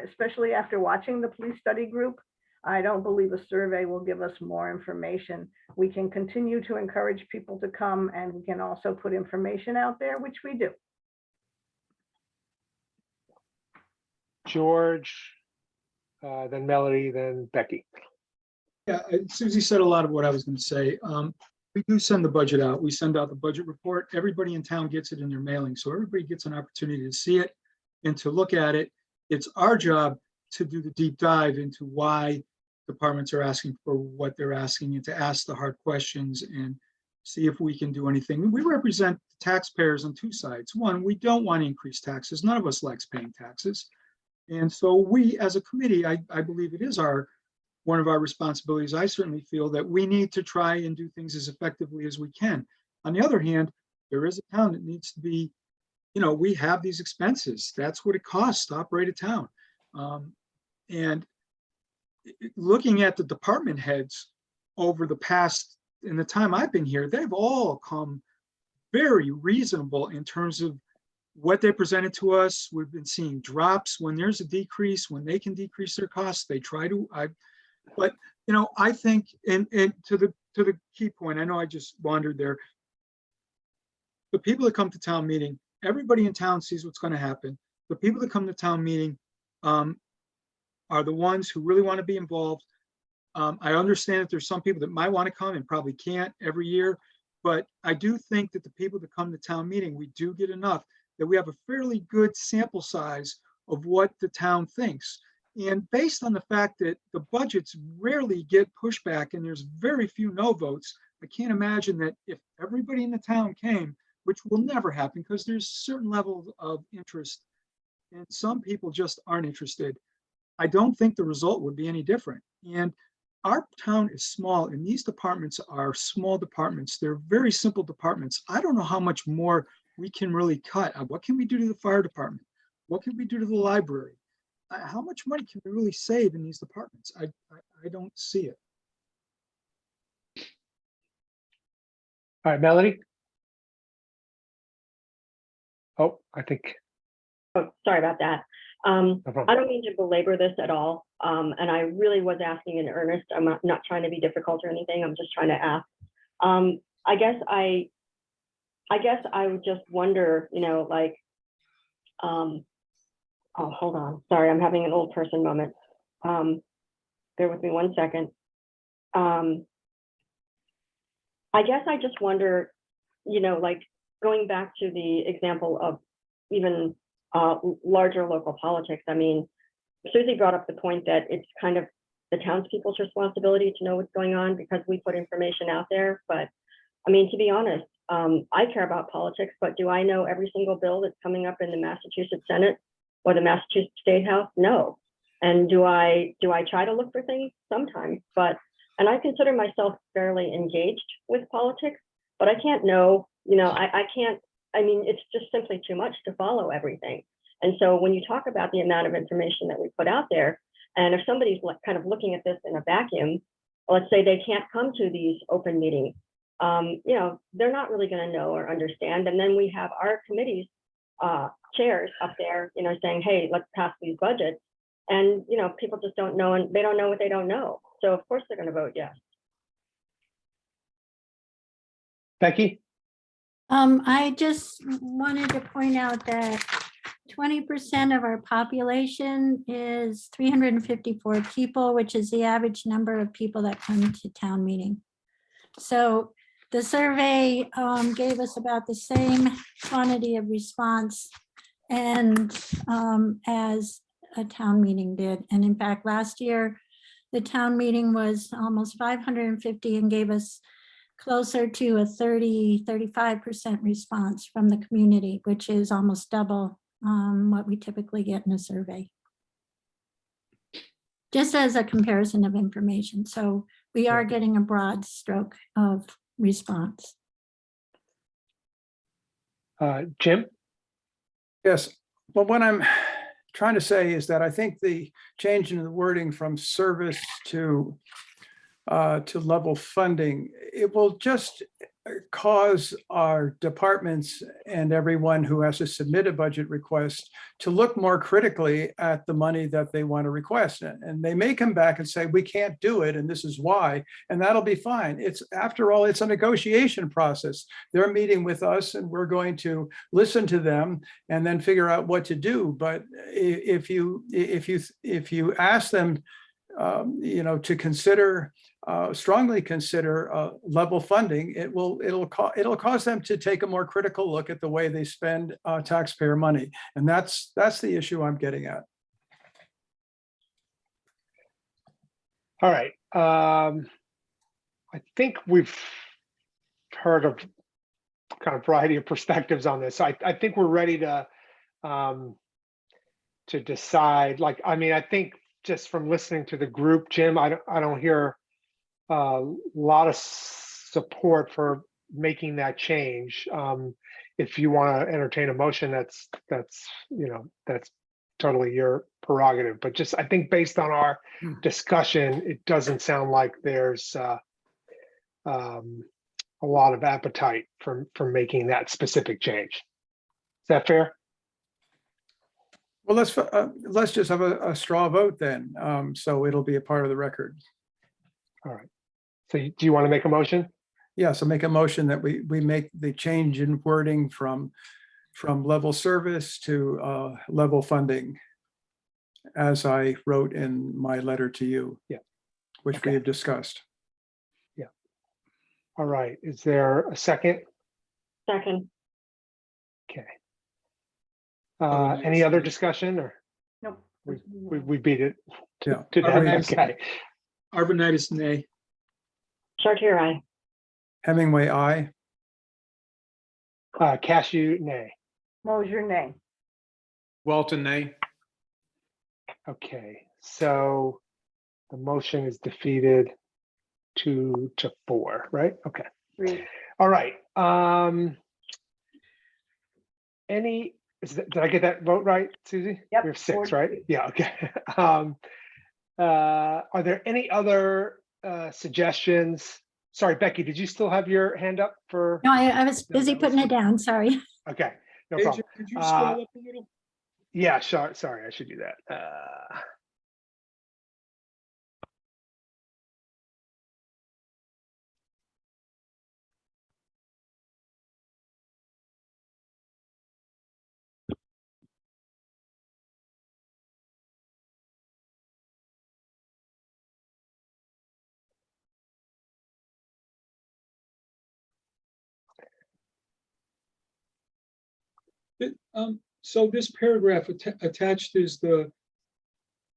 especially after watching the police study group, I don't believe a survey will give us more information. We can continue to encourage people to come, and we can also put information out there, which we do. George, then Melody, then Becky. Yeah, Susie said a lot of what I was going to say. We do send the budget out. We send out the budget report. Everybody in town gets it in their mailing. So everybody gets an opportunity to see it and to look at it. It's our job to do the deep dive into why departments are asking for what they're asking and to ask the hard questions and see if we can do anything. We represent taxpayers on two sides. One, we don't want to increase taxes. None of us likes paying taxes. And so we, as a committee, I believe it is one of our responsibilities. I certainly feel that we need to try and do things as effectively as we can. On the other hand, there is a town that needs to be, you know, we have these expenses. That's what it costs to operate a town. And looking at the department heads over the past, in the time I've been here, they've all come very reasonable in terms of what they presented to us. We've been seeing drops when there's a decrease, when they can decrease their costs, they try to. But you know, I think, and to the key point, I know I just wandered there. The people that come to town meeting, everybody in town sees what's going to happen. The people that come to town meeting are the ones who really want to be involved. I understand that there's some people that might want to come and probably can't every year, but I do think that the people that come to town meeting, we do get enough that we have a fairly good sample size of what the town thinks. And based on the fact that the budgets rarely get pushback and there's very few no votes, I can't imagine that if everybody in the town came, which will never happen because there's a certain level of interest and some people just aren't interested, I don't think the result would be any different. And our town is small and these departments are small departments. They're very simple departments. I don't know how much more we can really cut. What can we do to the fire department? What can we do to the library? How much money can we really save in these departments? I don't see it. All right, Melody. Oh, I think, Oh, sorry about that. no problem. I don't mean to belabor this at all. And I really was asking in earnest. I'm not trying to be difficult or anything. I'm just trying to ask. I guess I would just wonder, like, oh, hold on. Sorry, I'm having an old person moment. Bear with me 1 second. I guess I just wonder, like going back to the example of even larger local politics. I mean, Susie brought up the point that it's kind of the townspeople's responsibility to know what's going on because we put information out there. But I mean, to be honest, I care about politics, but do I know every single bill that's coming up in the Massachusetts Senate or the Massachusetts State House? No. And do I try to look for things? Sometimes, and I consider myself fairly engaged with politics, but I can't know, I can't, I mean, it's just simply too much to follow everything. And so when you talk about the amount of information that we put out there, and if somebody's kind of looking at this in a vacuum, let's say they can't come to these open meetings, they're not really going to know or understand. And then we have our committees, chairs up there, saying, hey, let's pass these budgets. And, people just don't know, and they don't know what they don't know. So of course they're going to vote yes. Becky? I just wanted to point out that 20% of our population is 354 people, which is the average number of people that come to town meeting. So the survey gave us about the same quantity of response and as a town meeting did. And in fact, last year, the town meeting was almost 550 and gave us closer to a 35% response from the community, which is almost double what we typically get in a survey. Just as a comparison of information. So we are getting a broad stroke of response. Jim? Yes, well, what I'm trying to say is that I think the change in the wording from service to level funding, it will just cause our departments and everyone who has to submit a budget request to look more critically at the money that they want to request. And they may come back and say, we can't do it, and this is why, and that'll be fine. It's, after all, it's a negotiation process. They're meeting with us and we're going to listen to them and then figure out what to do. But if you ask them, to consider, strongly consider level funding, it'll cause them to take a more critical look at the way they spend taxpayer money, and that's the issue I'm getting at. All right. I think we've heard of kind of variety of perspectives on this. So I think we're ready to decide. Like, I mean, I think just from listening to the group, Jim, I don't hear a lot of support for making that change. If you want to entertain a motion, that's totally your prerogative. But just, I think based on our discussion, it doesn't sound like there's a lot of appetite for making that specific change. Is that fair? Well, let's just have a straw vote then, so it'll be a part of the record. All right. So do you want to make a motion? Yeah, so make a motion that we make the change in wording from level service to level funding, as I wrote in my letter to you. Yeah. Which Okay. we have discussed. Yeah. All right. Is there a second? Second. Okay. Any other discussion, or Nope. we beat it Yeah. to death? Okay. Arvanitis, nay. Chartier, aye. Hemingway, aye. Cashew, nay. Mosier, nay. Walton, nay. Okay, so the motion is defeated 2-4, right? Okay. Three. All right. Did I get that vote right, Susie? Yep, We have 6, 4-3. right? Yeah, okay. Are there any other suggestions? Sorry, Becky, did you still have your hand up for? No, I was busy that was- putting it down, sorry. Okay, No AJ, problem. could you scroll up a little? Yeah, sure. Sorry, I should do that. So this paragraph attached is the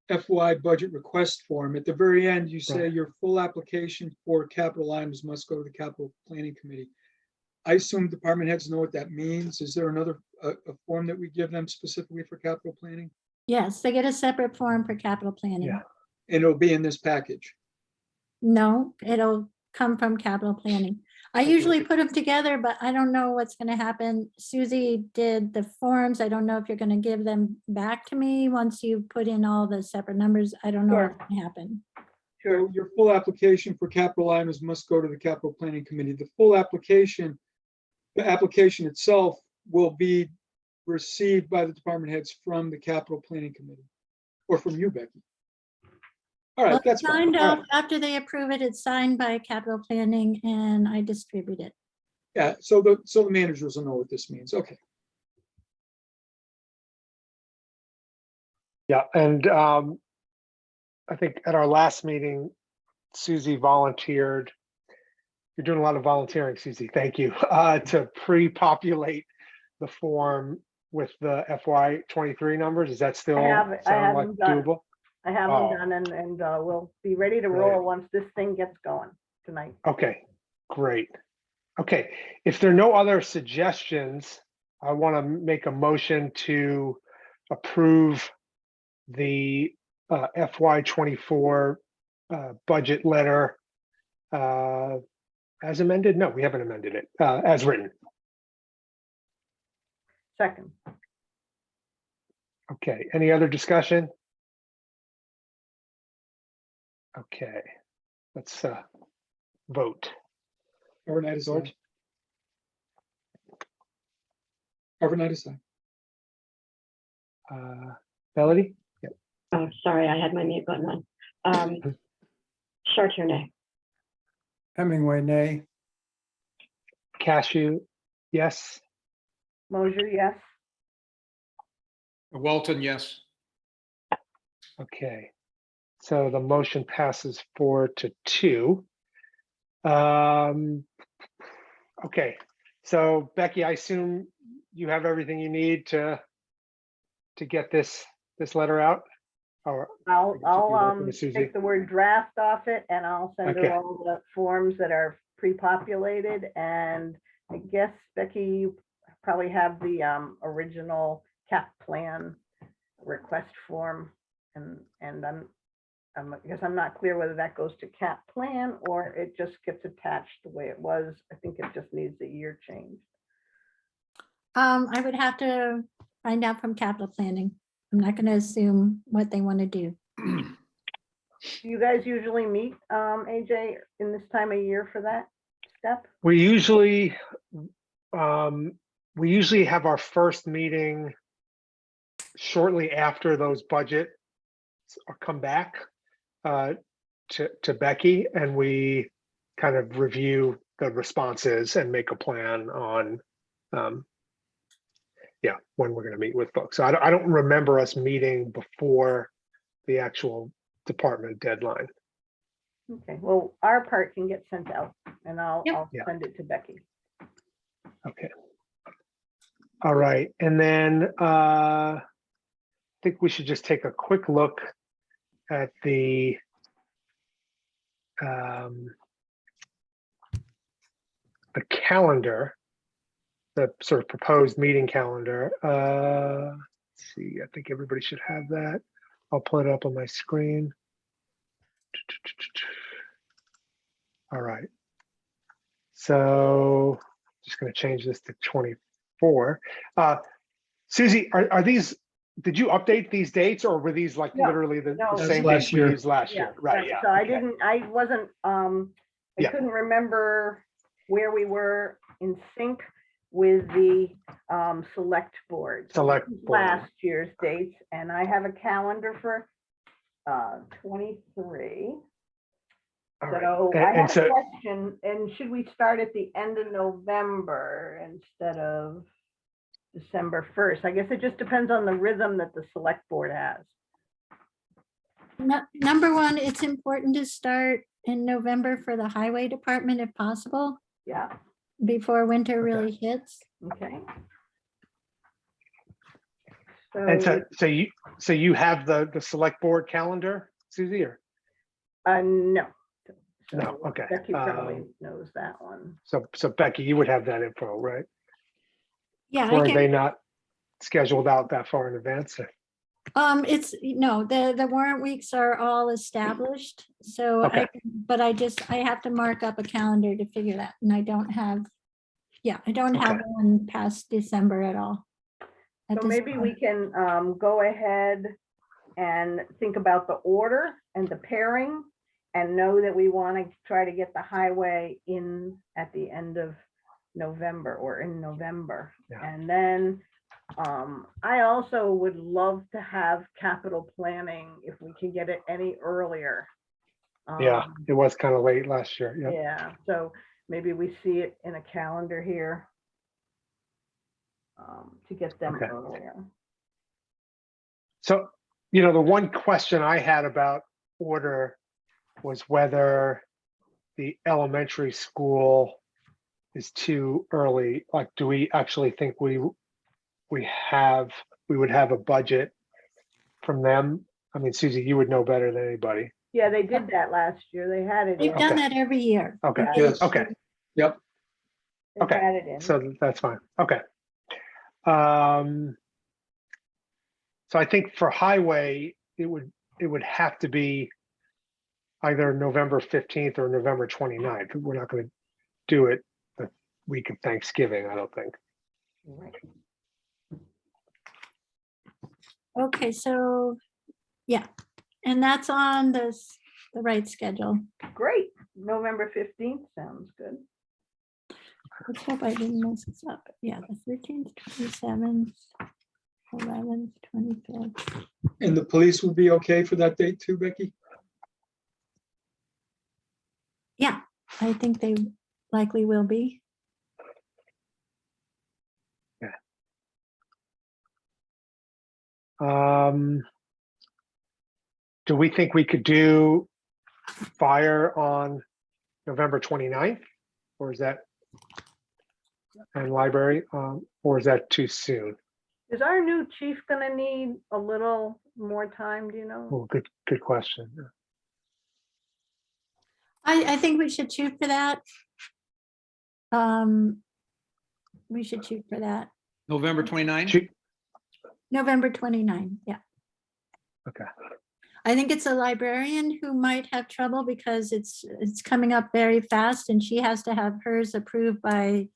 FY budget request form. At the very end, you say Right. your full application for capital items must go to the capital planning committee. I assume department heads know what that means. Is there another a form that we give them specifically for capital planning? Yes, they get a separate form for capital planning. Yeah. And it'll be in this package. No, it'll come from capital planning. I Okay. usually put them together, but I don't know what's gonna happen. Susie did the forms. I don't know if you're gonna give them back to me once you put in all the separate numbers. I don't know Sure. what's gonna happen. So your full application for capital items must go to the capital planning committee. The full application, the application itself will be received by the department heads from the capital planning committee or from you, Becky. All Well, right, it's that's fine. signed All off right. after they approve it. It's signed by capital planning and I distribute it. Yeah, so the managers will know what this means. Okay. Yeah, and I think at our last meeting, Susie volunteered. You're doing a lot of volunteering, Susie. Thank you. To pre-populate the form with the FY23 numbers. Is that still I sound like haven't done. doable? I haven't Oh. done, and we'll be ready to Great. roll once this thing gets going tonight. Okay, great. Okay, if there are no other suggestions, I want to make a motion to approve the FY24 budget letter as amended. No, we haven't amended it, as written. Second, Okay, any other discussion? Okay, let's vote. Overnight is George? Overnight is Melody? Oh, sorry, I had my mute button on. Chartier, nay. Hemingway, nay. Cashew, yes. Mosier, yes. Walton, yes. Okay, so the motion passes 4-2. Okay, so Becky, I assume you have everything you need to get this letter out? Or I'll I guess if you're working with Susie. take the word draft off it and I'll send Okay. her all the forms that are pre-populated. And I guess Becky, you probably have the original cap plan request form. And I guess I'm not clear whether that goes to cap plan or it just gets attached the way it was. I think it just needs a year change. I would have to find out from capital planning. I'm not gonna assume what they want to do. Do you guys usually meet, AJ, in this time of year for that step? We usually have our first meeting shortly after those budgets come back to Becky, and we kind of review the responses and make a plan on when we're going to meet with folks. So I don't remember us meeting before the actual department deadline. Okay, well, our part can get sent out and I'll Yeah. send it to Becky. Okay. All right, and then I think we should just take a quick look at the calendar, the sort of proposed meeting calendar. Let's see, I think everybody should have that. I'll pull it up on my screen. All right. So just going to change this to 24. Susie, are these, did you update these dates or were these like No, literally the no. same That's dates we last year. used last year? Right, yeah. So I okay. wasn't, I Yeah. couldn't remember where we were in sync with the select board. So Select this is board. last year's dates, and I have a calendar for 23. All right. So And- I and had a so- question, and should we start at the end of November instead of December 1st? I guess it just depends on the rhythm that the select board has. Number one, it's important to start in November for the highway department if possible, Yeah, before winter really hits. okay. And so you have the select board calendar, Susie, or? No. No, So okay. Becky probably knows that one. So Becky, you would have that info, right? Yeah, Or I are they can, not scheduled out that far in advance? it's, no, the warrant weeks are all established, so Okay. but I have to mark up a calendar to figure that, and I don't have, I don't have Okay. one past December at all. at So this maybe point. we can go ahead and think about the order and the pairing and know that we want to try to get the highway in at the end of November or in November. Yeah. And then I also would love to have capital planning if we can get it any earlier. Yeah, it was kind of late last year. Yeah. Yeah, so maybe we see it in a calendar here to get them Okay. earlier. So, the one question I had about order was whether the elementary school is too early. Like, do we actually think we would have a budget from them? I mean, Susie, you would know better than anybody. Yeah, they did that last year. They had it They've in. done Okay. that every year. Okay. Yeah. Yes. Okay. Yep. They Okay. had it in. So that's fine. Okay. So I think for highway, it would have to be either November 15th or November 29th. We're not going to do it the week of Thanksgiving, I don't think. Right. Okay, so, and that's on the right schedule. Great. November 15th sounds good. Let's hope I didn't mess this up. Yeah, the 13th, 27th, 11th, 25th. And the police would be okay for that date too, Becky? Yeah, I think they likely will be. Do we think we could do fire on November 29th? Or is that, and library, or is that too soon? Is our new chief gonna need a little more time, do you know? Well, good question. I think we should shoot for that. We should shoot for that. November 29th? Shoot. November 29, yeah. Okay. I think it's a librarian who might have trouble because it's coming up very fast and she has to have hers approved by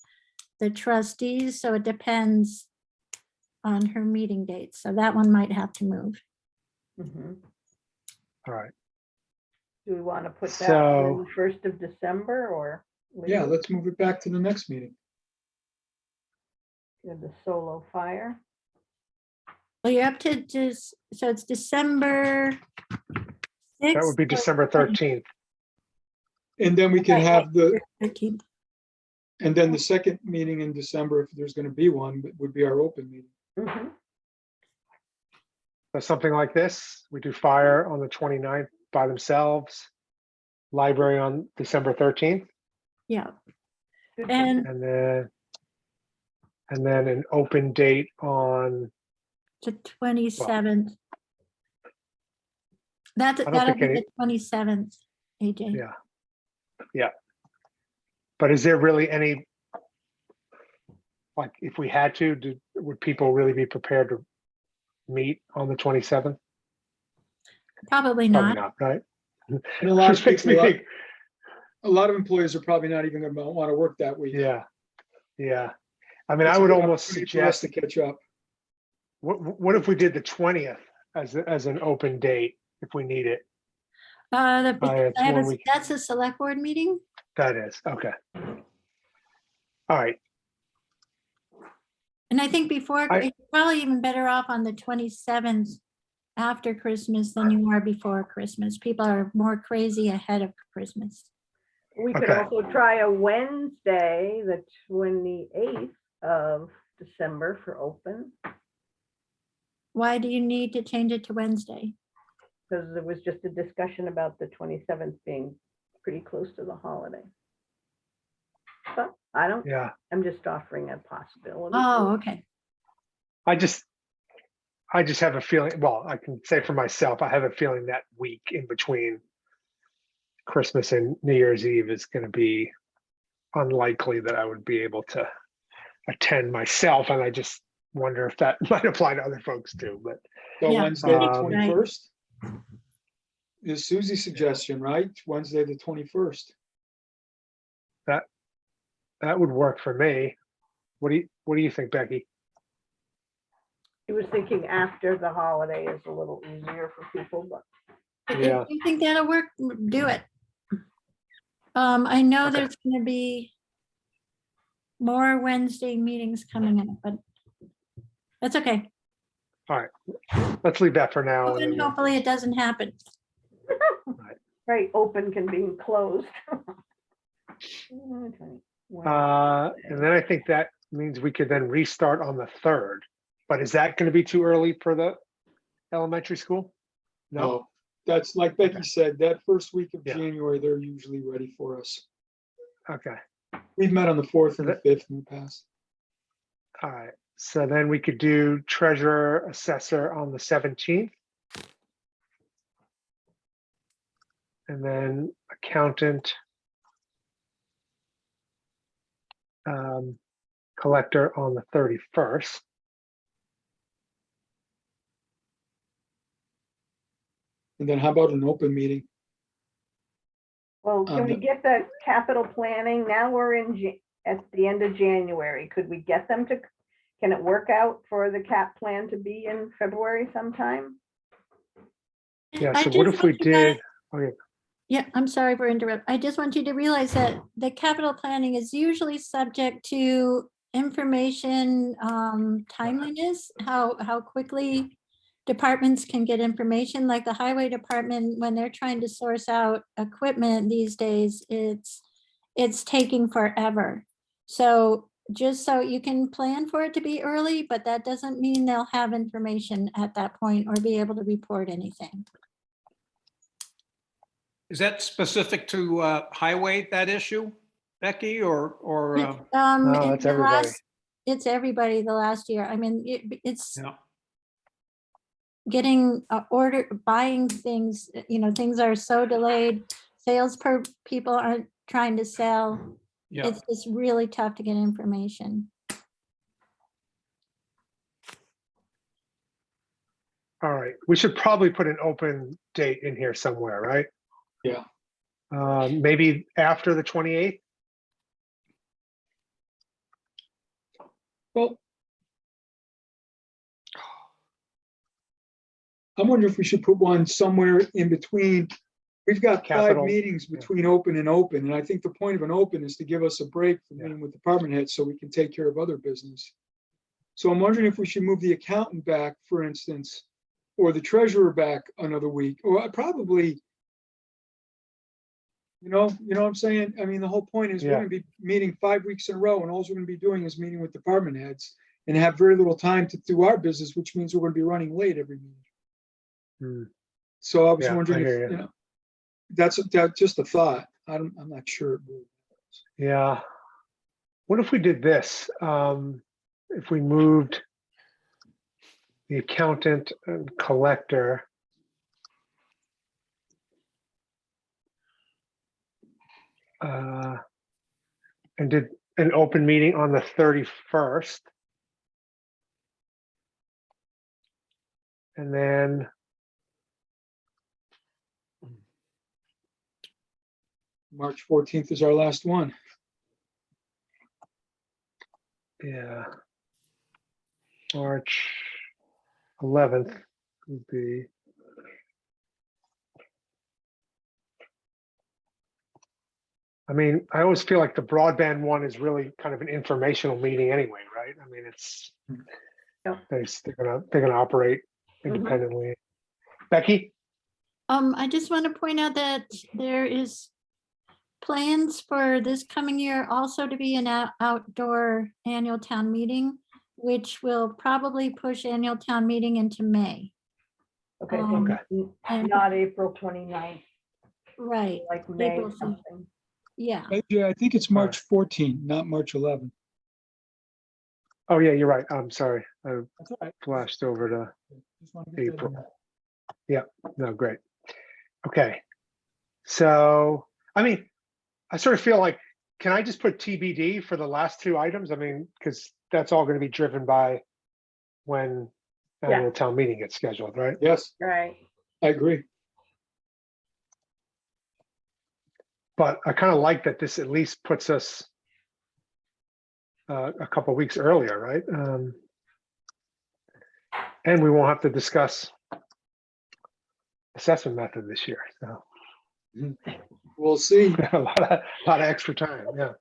the trustees. So it depends on her meeting dates. So that one might have to move. Mhm. All right. Do we want to put that So- on 1st of December or? leave Yeah, it let's move it back to the next meeting. to the solo fire? Well, you're up to just, so it's December 6th. That would be or December 13th. And then we can have the, 13th. and then the second meeting in December, if there's gonna be one, would be our open meeting. Mhm. So something like this, we do fire on the 29th by themselves, library on December 13th, Yeah, Good. and and then an open date on, the 27th. That'll think be any- the 27th, AJ. Yeah. But is there really any, like, if we had to, would people really be prepared to meet on the 27th? Probably Probably not. not, right? And a lot Which of makes me people, think, a lot of employees are probably not even gonna wanna work that week. yeah. I mean, It's I a would good almost opportunity for us suggest, to catch up. what if we did the 20th as an open date if we need it? I have one week. that's a select board meeting. That is, okay. All right. And I think before, I- you're probably even better off on the 27th after Christmas than you are before Christmas. People are more crazy ahead of Christmas. We could Okay. also try a Wednesday, the 28th of December for open, Why do you need to change it to Wednesday? because there was just a discussion about the 27th being pretty close to the holiday. But I don't, Yeah, I'm just offering a possibility. Oh, okay. I just have a feeling, well, I can say for myself, I have a feeling that week in between Christmas and New Year's Eve is going to be unlikely that I would be able to attend myself. And I just wonder if that might apply to other folks too, but So Yeah, Wednesday, the right. 21st is Susie's suggestion, right? Wednesday, the 21st. that would work for me. What do you think, Becky? He was thinking after the holiday is a little easier for people, but Yeah. If you think that'll work, do it. I know Okay. there's gonna be more Wednesday meetings coming up, but that's okay. Let's leave that for now. Well, And then then we'll- hopefully it doesn't happen. right, open can be closed. and then I think that means we could then restart on the 3rd. But is that going to be too early for the elementary school? No. No, that's like Becky said, that first week of Yeah. January, they're usually ready for us. Okay. We've met on the 4th and the 5th in the past. All right. So then we could do treasurer assessor on the 17th. And then accountant, collector on the 31st. And then how about an open meeting? Well, can we the- get the capital planning? Now we're in, at the end of January. Could we get them to, can it work out for the cap plan to be in February sometime? Yeah. I So what just if we want you guys- did? Okay. Yeah, I'm sorry for interrupt. I just want you to realize that the capital planning is usually subject to information timeliness, how quickly departments can get information, like the highway department, when they're trying to source out equipment these days, it's taking forever. So just so you can plan for it to be early, but that doesn't mean they'll have information at that point or be able to report anything. Is that specific to highway, that issue, Becky, or? No, in that's the everybody. It's everybody the last year. I mean, it's Yeah. getting order, buying things, things are so delayed. People aren't trying to sell. Yeah, It's just really tough to get information. All right. We should probably put an open date in here somewhere, right? Yeah. Maybe after the 28th. Well, I'm wondering if we should put one somewhere in between. We've got Capital, 5 meetings yeah. between open and open, and I think the point of an open is to give us a break from Yeah. meeting with department heads so we can take care of other business. So I'm wondering if we should move the accountant back, for instance, or the treasurer back another week, or probably, you know what I'm saying? I mean, the whole point is we're Yeah. gonna be meeting 5 weeks in a row, and all we're gonna be doing is meeting with department heads and have very little time to do our business, which means we're gonna be running late every meeting. Hmm. So I was Yeah, I wondering hear if, you. that's just a thought. I'm not sure. Yeah. What if we did this? If we moved the accountant and collector and did an open meeting on the 31st. And then March 14th is our last one. yeah, March 11th would be. I mean, I always feel like the broadband one is really kind of an informational meeting anyway, right? I mean, it's, Yep. they're gonna operate independently. Becky? I just want to point out that there is plans for this coming year also to be an outdoor annual town meeting, which will probably push annual town meeting into May. Okay, Okay. And- not April 29th, Right, like May April some- something. yeah. Yeah, I think it's March 14, not March 11. Oh, yeah, you're right. I'm sorry. I That's all right. flashed over to Just wanna get that in April. there. Yeah, no, great. Okay. So, I mean, I sort of feel like, can I just put TBD for the last two items? I mean, because that's all going to be driven by when Yeah. annual town meeting gets scheduled, right? Yes, Right. I agree. But I kind of like that this at least puts us a couple weeks earlier, right? And we won't have to discuss assessment method this year. So We'll see. a lot of extra time. Yeah.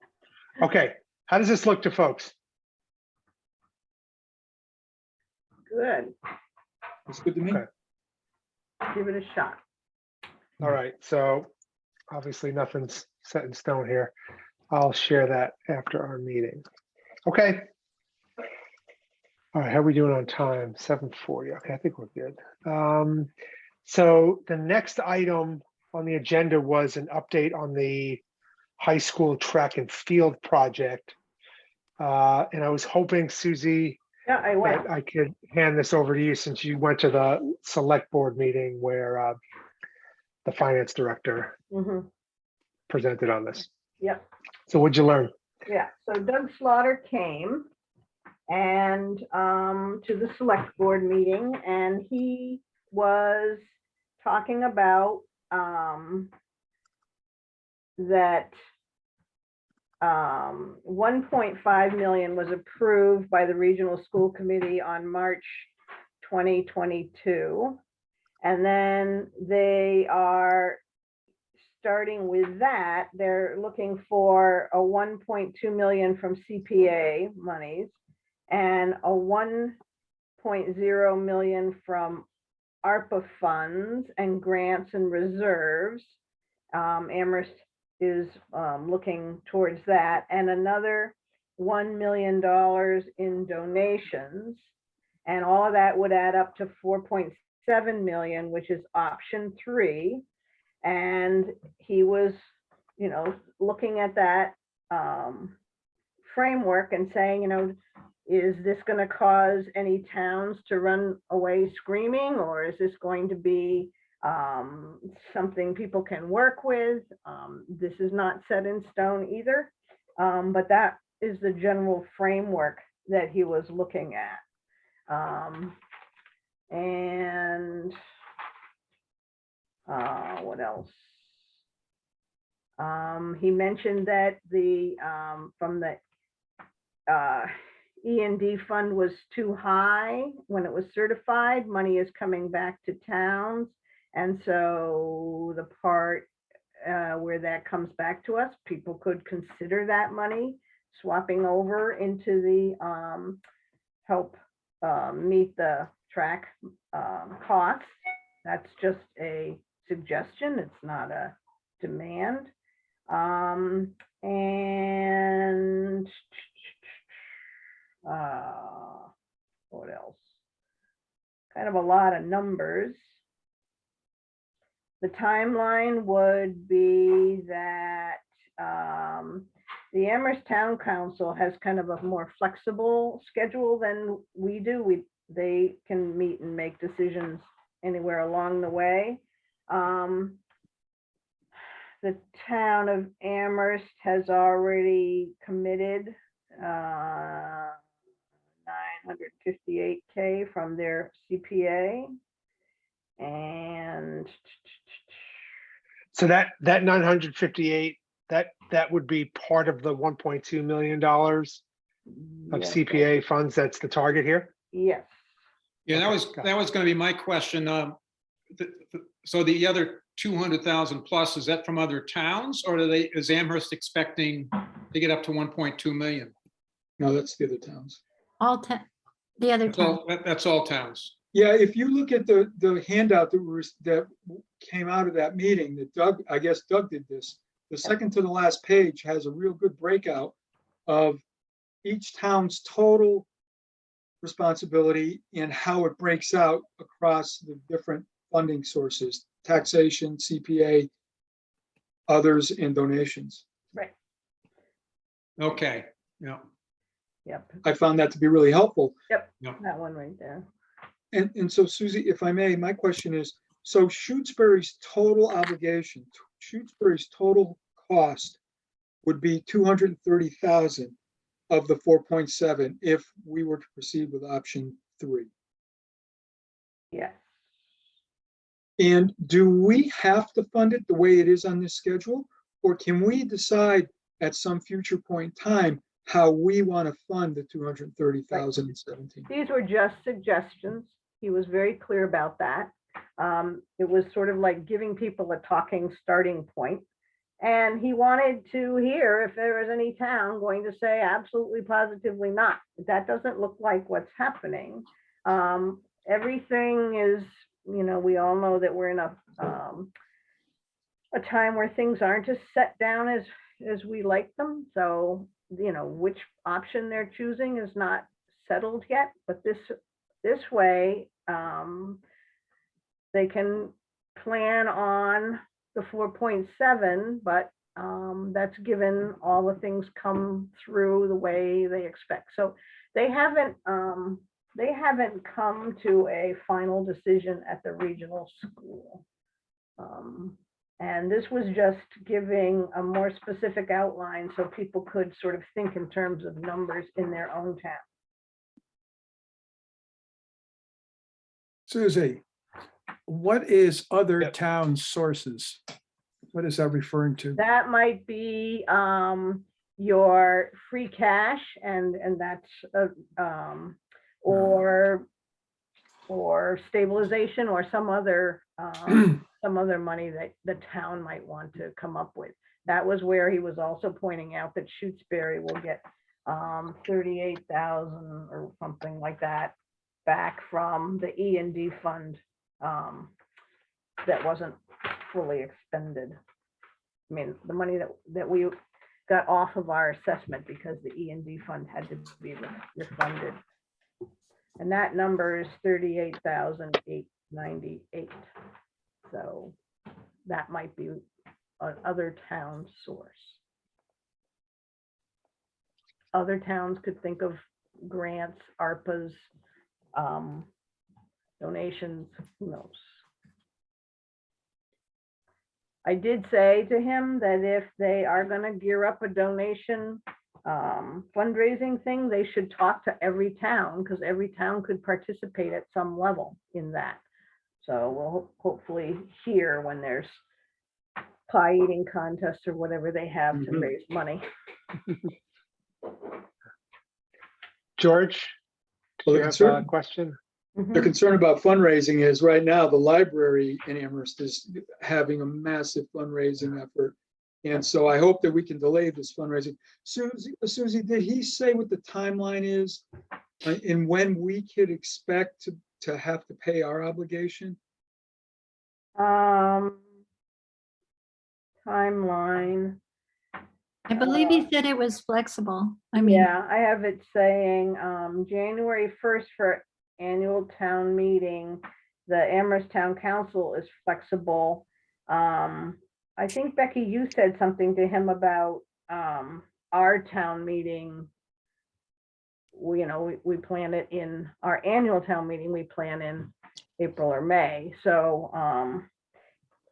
Okay. How does this look to folks? Good. It's good to me. Okay. Give it a shot. All right. So obviously nothing's set in stone here. I'll share that after our meeting. Okay. All right. How are we doing on time? 7:40. Okay. I think we're good. So the next item on the agenda was an update on the high school track and field project. And I was hoping, Susie, Yeah, I went. that I could hand this over to you since you went to the select board meeting where the finance director Mhm. presented on this. Yep. So what'd you learn? Yeah, so Doug Slaughter came and to the select board meeting, and he was talking about that 1.5 million was approved by the regional school committee on March 2022. And then they are starting with that, they're looking for a 1.2 million from CPA monies and a 1.0 million from ARPA funds and grants and reserves. Amherst is looking towards that, and another $1 million in donations. And all of that would add up to 4.7 million, which is option 3. And he was, looking at that framework and saying, is this going to cause any towns to run away screaming, or is this going to be something people can work with? This is not set in stone either, but that is the general framework that he was looking at. And what else? He mentioned that the from the E&D fund was too high when it was certified. Money is coming back to towns, and so the part where that comes back to us, people could consider that money swapping over into the help meet the track costs. That's just a suggestion. It's not a demand. And what else? Kind of a lot of numbers. The timeline would be that the Amherst Town Council has kind of a more flexible schedule than we do. They can meet and make decisions anywhere along the way. The town of Amherst has already committed $958K from their CPA. And So that 958, that would be part of the $1.2 million of yes, CPA funds. That's the target here. yes. Yeah, that was going to be my question. So the other 200,000 plus, is that from other towns, or is Amherst expecting to get up to 1.2 million? No, that's the other towns. The other That's all, town. that's all towns. Yeah, if you look at the handout that came out of that meeting, that Doug, I guess Doug did this. The second to the last page has a real good breakout of each town's total responsibility and how it breaks out across the different funding sources, taxation, CPA, others, and donations. Right, Okay, yeah. yep, I found that to be really helpful. that Yeah. one right there. And so Susie, if I may, my question is, so Shutesbury's total obligation, Shutesbury's total cost would be 230,000 of the 4.7 if we were to proceed with option 3. Yeah, And do we have to fund it the way it is on this schedule? Or can we decide at some future point in time how we want to fund the 230,017? these were just suggestions. He was very clear about that. It was sort of like giving people a talking starting point. And he wanted to hear if there was any town going to say absolutely positively not. That doesn't look like what's happening. Everything is, we all know that we're in a time where things aren't as set down as we like them. So, which option they're choosing is not settled yet, but this way, they can plan on the 4.7, but that's given all the things come through the way they expect. So they haven't come to a final decision at the regional school. And this was just giving a more specific outline so people could sort of think in terms of numbers in their own town. Susie, what is other Yeah. town sources? What is that referring to? That might be your free cash, and that's or stabilization, or some other money that the town might want to come up with. That was where he was also pointing out that Shutesbury will get 38,000 or something like that back from the E&D fund that wasn't fully expended. I mean, the money that we got off of our assessment because the E&D fund had to be refunded. And that number is 38,898. So that might be another town source. Other towns could think of grants, ARPAs, donations, who knows? I did say to him that if they are going to gear up a donation fundraising thing, they should talk to every town, because every town could participate at some level in that. So we'll hopefully hear when there's pie eating contests or whatever they have to raise money. George, Well, you the have a concern- question? The concern about fundraising is right now, the library in Amherst is having a massive fundraising effort. And so I hope that we can delay this fundraising. Susie, did he say what the timeline is and when we could expect to have to pay our obligation? Timeline. I believe he said it was flexible. I mean, Yeah, I have it saying January 1st for annual town meeting. The Amherst Town Council is flexible. I think, Becky, you said something to him about our town meeting. We plan it in our annual town meeting, we plan in April or May. So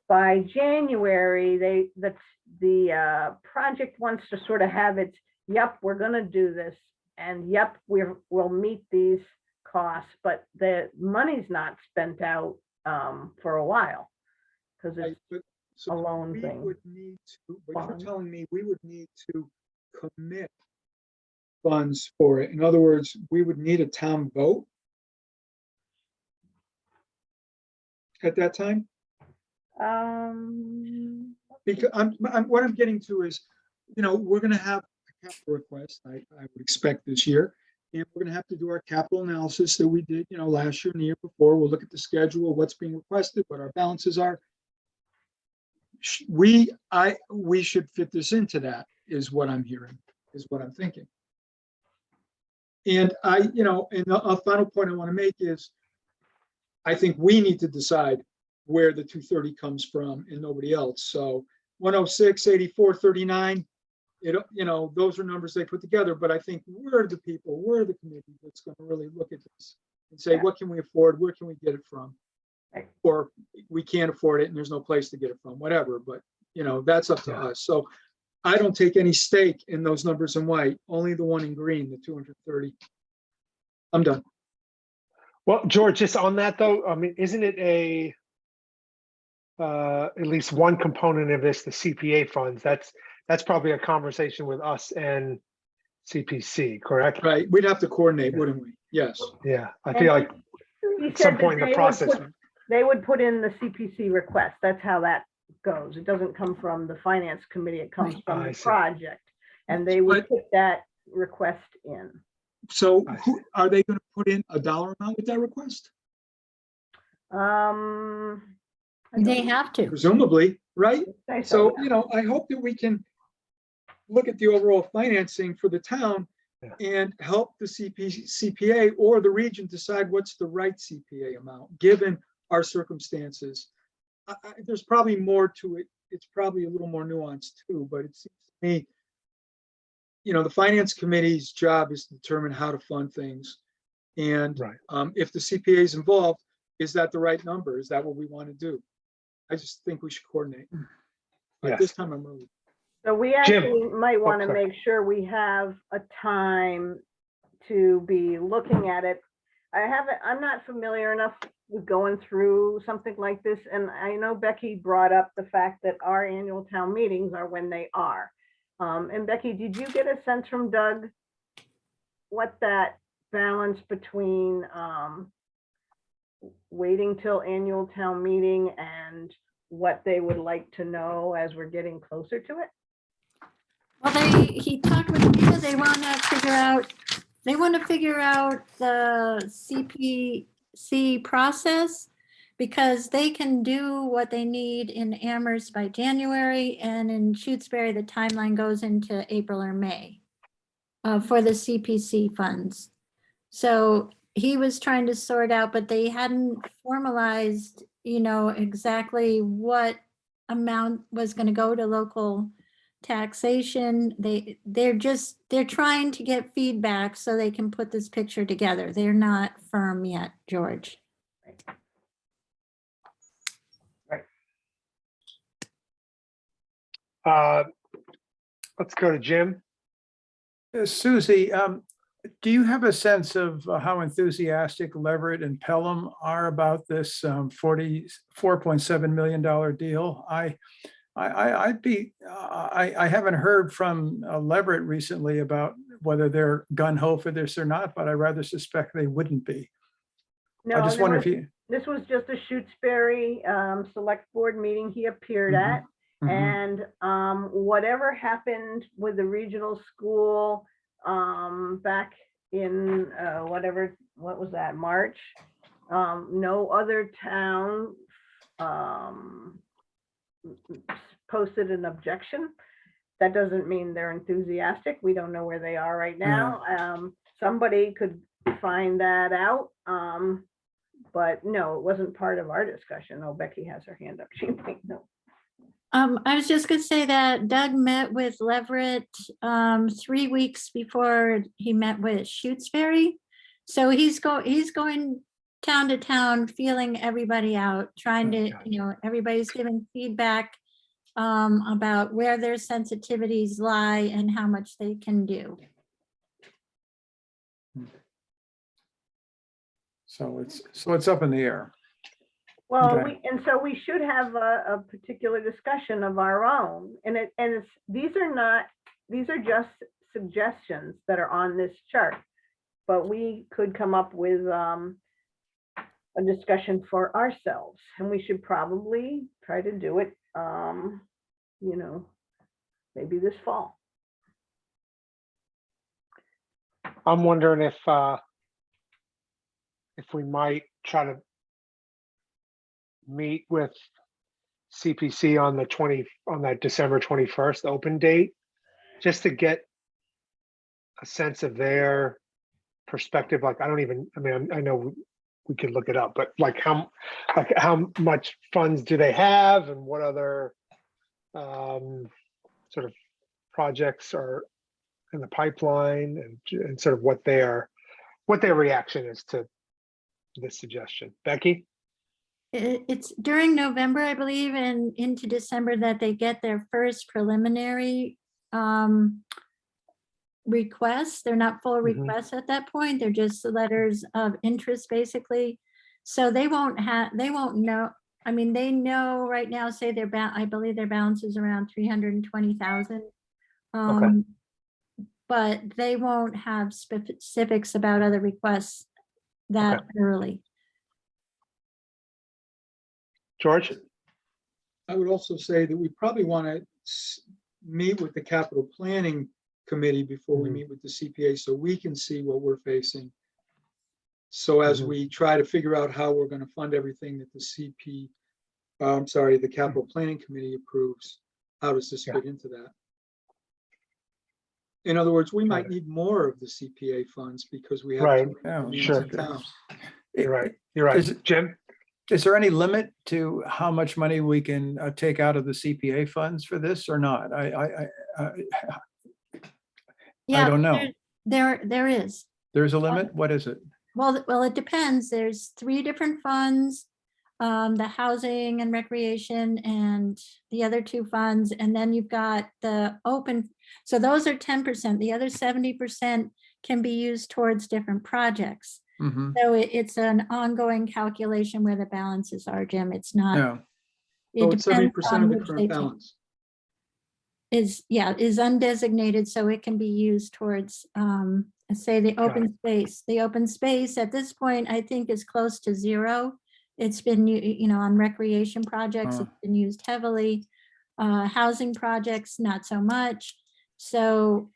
by January, the project wants to sort of have its, yep, we're going to do this, and yep, we'll meet these costs, but the money's not spent out for a while because it's a loan We thing. would need to, what you're Bond. telling me, we would need to commit funds for it. In other words, we would need a town vote at that time? Because what I'm getting to is, we're gonna have a capital request, I would expect this year. And we're gonna have to do our capital analysis that we did, last year and the year before. We'll look at the schedule, what's being requested, what our balances are. We should fit this into that, is what I'm hearing, is what I'm thinking. And a final point I want to make is, I think we need to decide where the 230 comes from and nobody else. So 106, 84, 39, those are numbers they put together, but I think we're the people, we're the committee that's going to really look at this and say, what can we afford? Where can we get it from? Right. Or we can't afford it and there's no place to get it from, whatever, but that's up to us. So I don't take any stake in those numbers in white, only the one in green, the 230. I'm done. Well, George, just on that though, I mean, isn't it at least one component of this, the CPA funds? That's probably a conversation with us and CPC, correct? Right, we'd have to coordinate, wouldn't we? Yes. Yeah, I feel like He at some said point in that the process. they would put in the CPC request. That's how that goes. It doesn't come from the finance committee. It comes from I the see. project. And they would put that request in. So I see. are they going to put in a dollar amount with that request? I They don't have to. Presumably, right? say So, yeah. I hope that we can look at the overall financing for the town and help the CPA or the region decide what's the right CPA amount, given our circumstances. There's probably more to it. It's probably a little more nuanced too, but it seems to me, the finance committee's job is to determine how to fund things. And if the CPA is involved, is that the right number? Is that what we want to do? I just think we should coordinate. At this time, I'm really. So we actually might want to make sure we have a time to be looking at it. I'm not familiar enough with going through something like this. And I know Becky brought up the fact that our annual town meetings are when they are. And Becky, did you get a sense from Doug what that balance between waiting till annual town meeting and what they would like to know as we're getting closer to it? Well, he talked with me, they want to figure out the CPC process, because they can do what they need in Amherst by January, and in Shutesbury, the timeline goes into April or May for the CPC funds. So he was trying to sort out, but they hadn't formalized, exactly what amount was going to go to local taxation. They're trying to get feedback so they can put this picture together. They're not firm yet, George. Let's go to Jim. Susie, do you have a sense of how enthusiastic Leverett and Pelham are about this $44.7 million deal? I haven't heard from Leverett recently about whether they're gun-ho for this or not, but I rather suspect they wouldn't be. No, I just wonder if you. This was just a Shutesbury select board meeting he appeared at. And whatever happened with the regional school back in what was that, March? No other town posted an objection. That doesn't mean they're enthusiastic. We don't know where they are right now. Somebody could find that out. But no, it wasn't part of our discussion. Oh, Becky has her hand up. She might know. I was just going to say that Doug met with Leverett 3 weeks before he met with Shutesbury. So he's going town to town, feeling everybody out, trying to, everybody's giving feedback about where their sensitivities lie and how much they can do. So it's up in the air. Well, Okay. so we should have a particular discussion of our own, these are just suggestions that are on this chart, but we could come up with a discussion for ourselves, and we should probably try to do it, maybe this fall. I'm wondering if we might try to meet with CPC on that December 21st open date, just to get a sense of their perspective. Like, I know we could look it up, but like how much funds do they have, and what other sort of projects are in the pipeline, and sort of what their reaction is to this suggestion. Becky? It's during November, I believe, and into December that they get their first preliminary requests. They're not full requests at that point. They're just letters of interest, basically. So they won't know. I mean, they know right now, say I believe their balance is around 320,000. Okay. But they won't have specifics about other requests that early. George? I would also say that we probably want to meet with the capital planning committee before we meet with the CPA, so we can see what we're facing. So as we try to figure out how we're going to fund everything that the capital planning committee approves, how does this fit into that? In other words, we might need more of the CPA funds because we have Right. sure. In town. You're right. You're right. Jim? Is there any limit to how much money we can take out of the CPA funds for this or not? I don't know. There is. There's a limit? What is it? Well, it depends. There's 3 different funds, the housing and recreation and the other 2 funds. And then you've got the open. So those are 10%. The other 70% can be used towards different projects. So it's an ongoing calculation where the balances are, Jim. It's not. No. So it's 70% of the current balance. Is undesignated, so it can be used towards say the open space. The open space at this point, I think, is close to 0. It's been, on recreation projects, it's been used heavily. Housing projects, not so much. So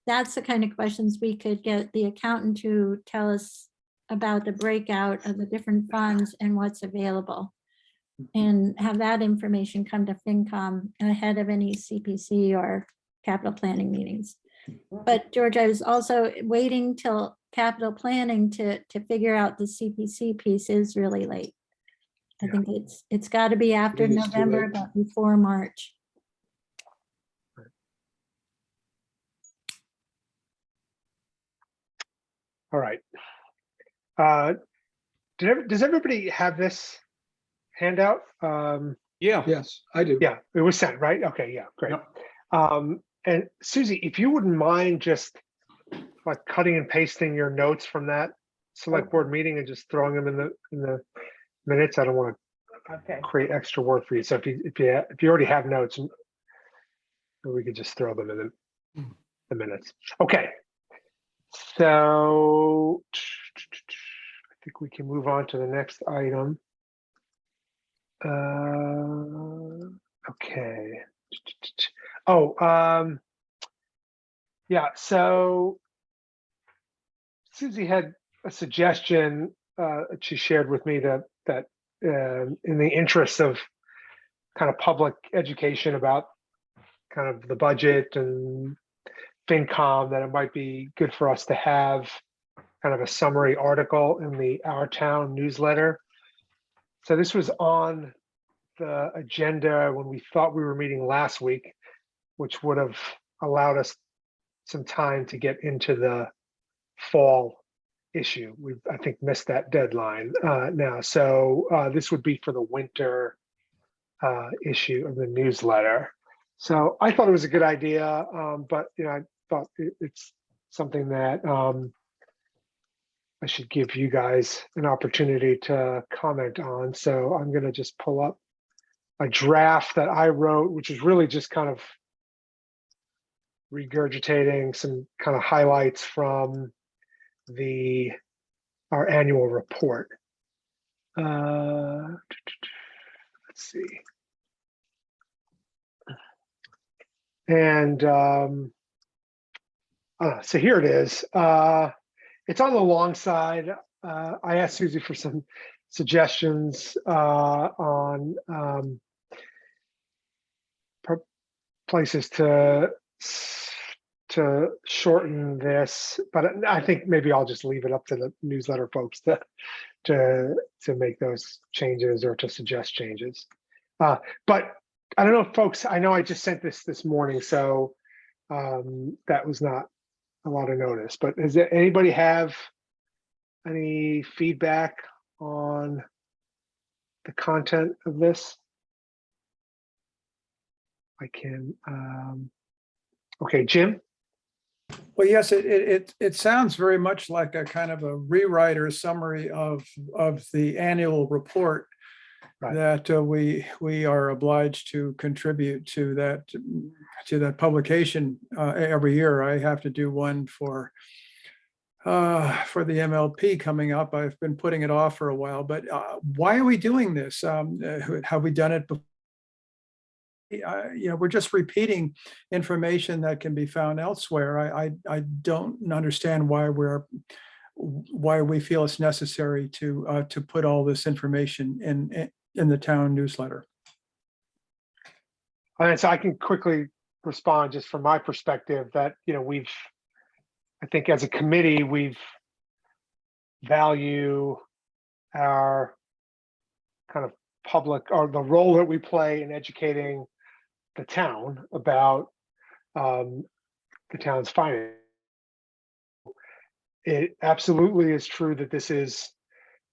that's the kind of questions we could get the accountant to tell us about, the breakout of the different funds and what's available. And have that information come to FinCom ahead of any CPC or capital planning meetings. But George, I was also waiting till capital planning to figure out the CPC piece is really late. I think it's got to be after November, but before March. All right. Does everybody have this handout? Yeah. Yes, I do. Yeah, it was sent, right? Okay, yeah, great. Yep. And Susie, if you wouldn't mind just like cutting and pasting your notes from that select board meeting and just throwing them in the minutes. I don't want to create extra work for you. So if you already have notes, we could just throw them in the minutes. Okay. So I think we can move on to the next item. Okay. Yeah, so Susie had a suggestion she shared with me that in the interest of kind of public education about kind of the budget and FinCom, that it might be good for us to have kind of a summary article in the Our Town newsletter. So this was on the agenda when we thought we were meeting last week, which would have allowed us some time to get into the fall issue. We've, I think, missed that deadline now. So this would be for the winter issue of the newsletter. So I thought it was a good idea, but I thought it's something that I should give you guys an opportunity to comment on. So I'm going to just pull up a draft that I wrote, which is really just kind of regurgitating some kind of highlights from the our annual report. Let's see. And so here it is. It's on the long side. I asked Susie for some suggestions on places to shorten this, but I think maybe I'll just leave it up to the newsletter folks to make those changes or to suggest changes. But I don't know, folks. I know I just sent this morning, so that was not a lot of notice. But does anybody have any feedback on the content of this? I can. Okay, Jim. Well, yes, it sounds very much like a kind of a rewrite or summary of the annual report Right. that we are obliged to contribute to that publication every year. I have to do one for the MLP coming up. I've been putting it off for a while, but why are we doing this? Have we done it before? We're just repeating information that can be found elsewhere. I don't understand why we feel it's necessary to put all this information in the town newsletter. And so I can quickly respond just from my perspective that, I think as a committee, we've value our kind of public, or the role that we play in educating the town about the town's finance. It absolutely is true that this is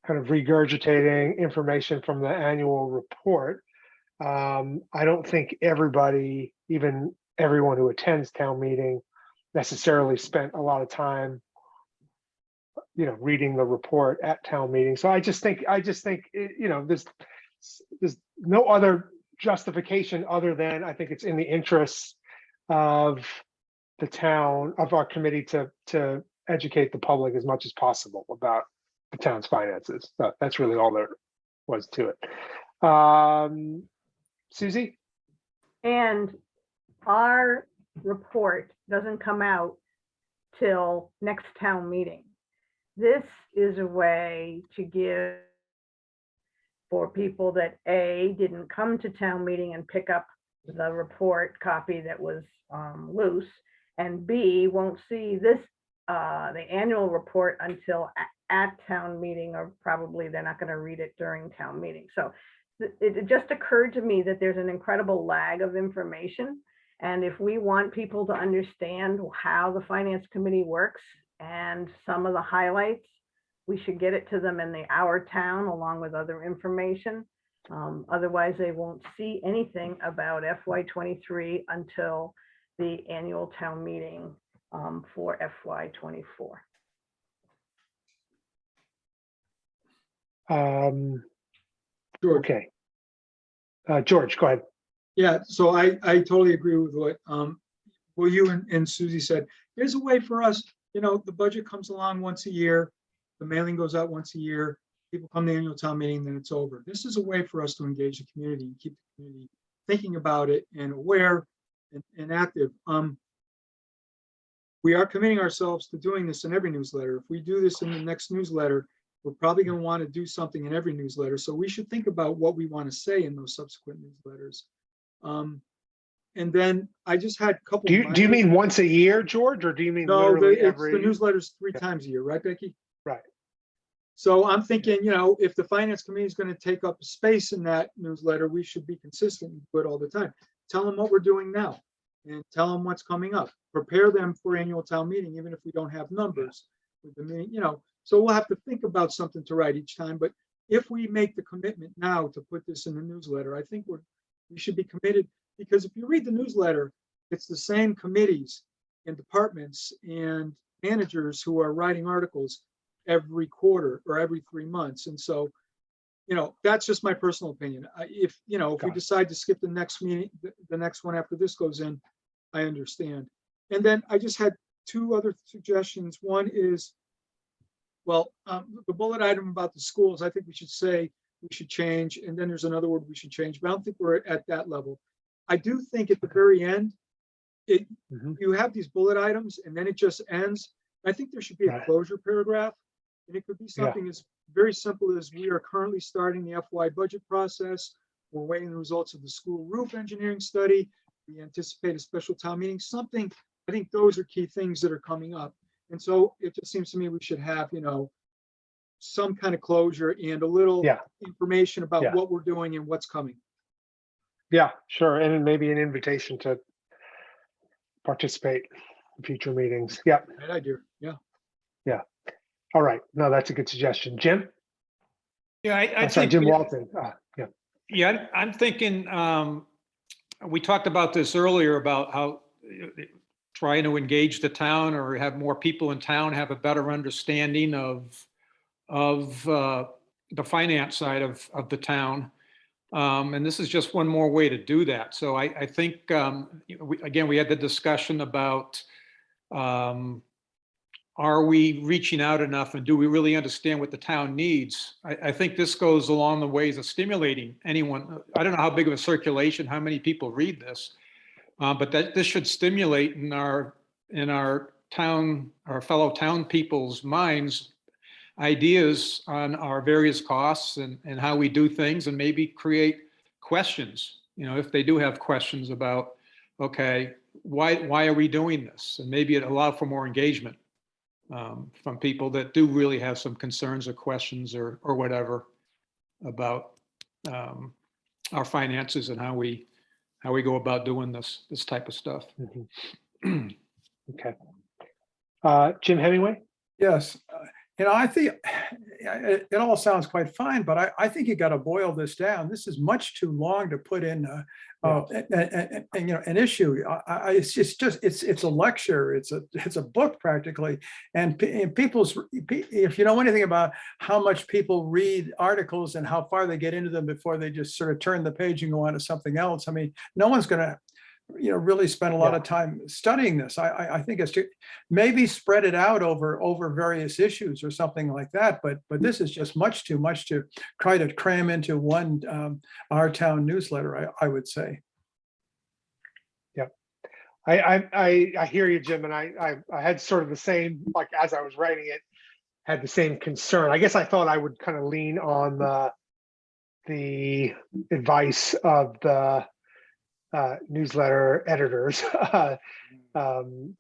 kind of regurgitating information from the annual report. I don't think everybody, even everyone who attends town meeting, necessarily spent a lot of time, reading the report at town meeting. So I just think, there's no other justification other than I think it's in the interests of the town, of our committee, to educate the public as much as possible about the town's finances. So that's really all there was to it. Susie? And our report doesn't come out till next town meeting. This is a way to give for people that didn't come to town meeting and pick up the report copy that was loose, and B, won't see this, the annual report until at town meeting, or probably they're not going to read it during town meeting. So it just occurred to me that there's an incredible lag of information. And if we want people to understand how the finance committee works and some of the highlights, we should get it to them in our town along with other information. Otherwise, they won't see anything about FY23 until the annual town meeting for FY24. George. Okay. George, go ahead. Yeah, so I totally agree with what you and Susie said. There's a way for us, the budget comes along once a year, the mailing goes out once a year, people come to the annual town meeting, then it's over. This is a way for us to engage the community and keep the community thinking about it and aware and active. We are committing ourselves to doing this in every newsletter. If we do this in the next newsletter, we're probably going to want to do something in every newsletter. So we should think about what we want to say in those subsequent newsletters. And then I just had a couple. Do you mean once a year, George, or do you mean literally every? The newsletter's 3 times a year, right, Becky? Right. So I'm thinking, if the finance committee is going to take up space in that newsletter, we should be consistent and do it all the time. Tell them what we're doing now and tell them what's coming up. Prepare them for annual town meeting, even if we don't have numbers with the meeting, so we'll have to think about something to write each time. But if we make the commitment now to put this in the newsletter, I think we should be committed, because if you read the newsletter, it's the same committees and departments and managers who are writing articles every quarter or every 3 months. And so, that's just my personal opinion. If we decide to skip the next meeting, the next one after this goes in, I understand. And then I just had 2 other suggestions. One is Well, the bullet item about the schools, I think we should say we should change, and then there's another word we should change, but I don't think we're at that level. I do think at the very end, Mhm. you have these bullet items and then it just ends. I think there should be a Right. closure paragraph. And it could be Yeah. something as very simple as we are currently starting the FY budget process. We're waiting the results of the school roof engineering study. We anticipate a special town meeting, something. I think those are key things that are coming up. And so it just seems to me we should have, some kind of closure and a little Yeah. information about Yeah. what we're doing and what's coming. Yeah, sure. And then maybe an invitation to participate in future meetings. Yeah. Right idea. Yeah. All right. No, that's a good suggestion. Jim? Yeah, I I'm sorry, think, Jim Walton. Yeah. yeah, I'm thinking, we talked about this earlier about how trying to engage the town or have more people in town have a better understanding of the finance side of the town. And this is just one more way to do that. So I think, again, we had the discussion about, are we reaching out enough and do we really understand what the town needs? I think this goes along the ways of stimulating anyone. I don't know how big of a circulation, how many people read this, but that this should stimulate in our town, our fellow town people's minds, ideas on our various costs and how we do things, and maybe create questions, if they do have questions about, okay, why are we doing this? And maybe it allow for more engagement from people that do really have some concerns or questions or whatever about our finances and how we go about doing this type of stuff. Mhm. Okay. Jim Hemingway? Yes, I think it all sounds quite fine, but I think you got to boil this down. This is much too long to put in, an issue. It's a lecture. It's a book practically, and if you know anything about how much people read articles and how far they get into them before they just sort of turn the page and go on to something else. I mean, no one's going to really spend a lot of time studying this. I think it's maybe spread it out over various issues or something like that. But this is just too much to try to cram into one Our Town newsletter, I would say. Yep. I hear you, Jim, and I had sort of the same, like as I was writing it, had the same concern. I guess I thought I would kind of lean on the advice of the newsletter editors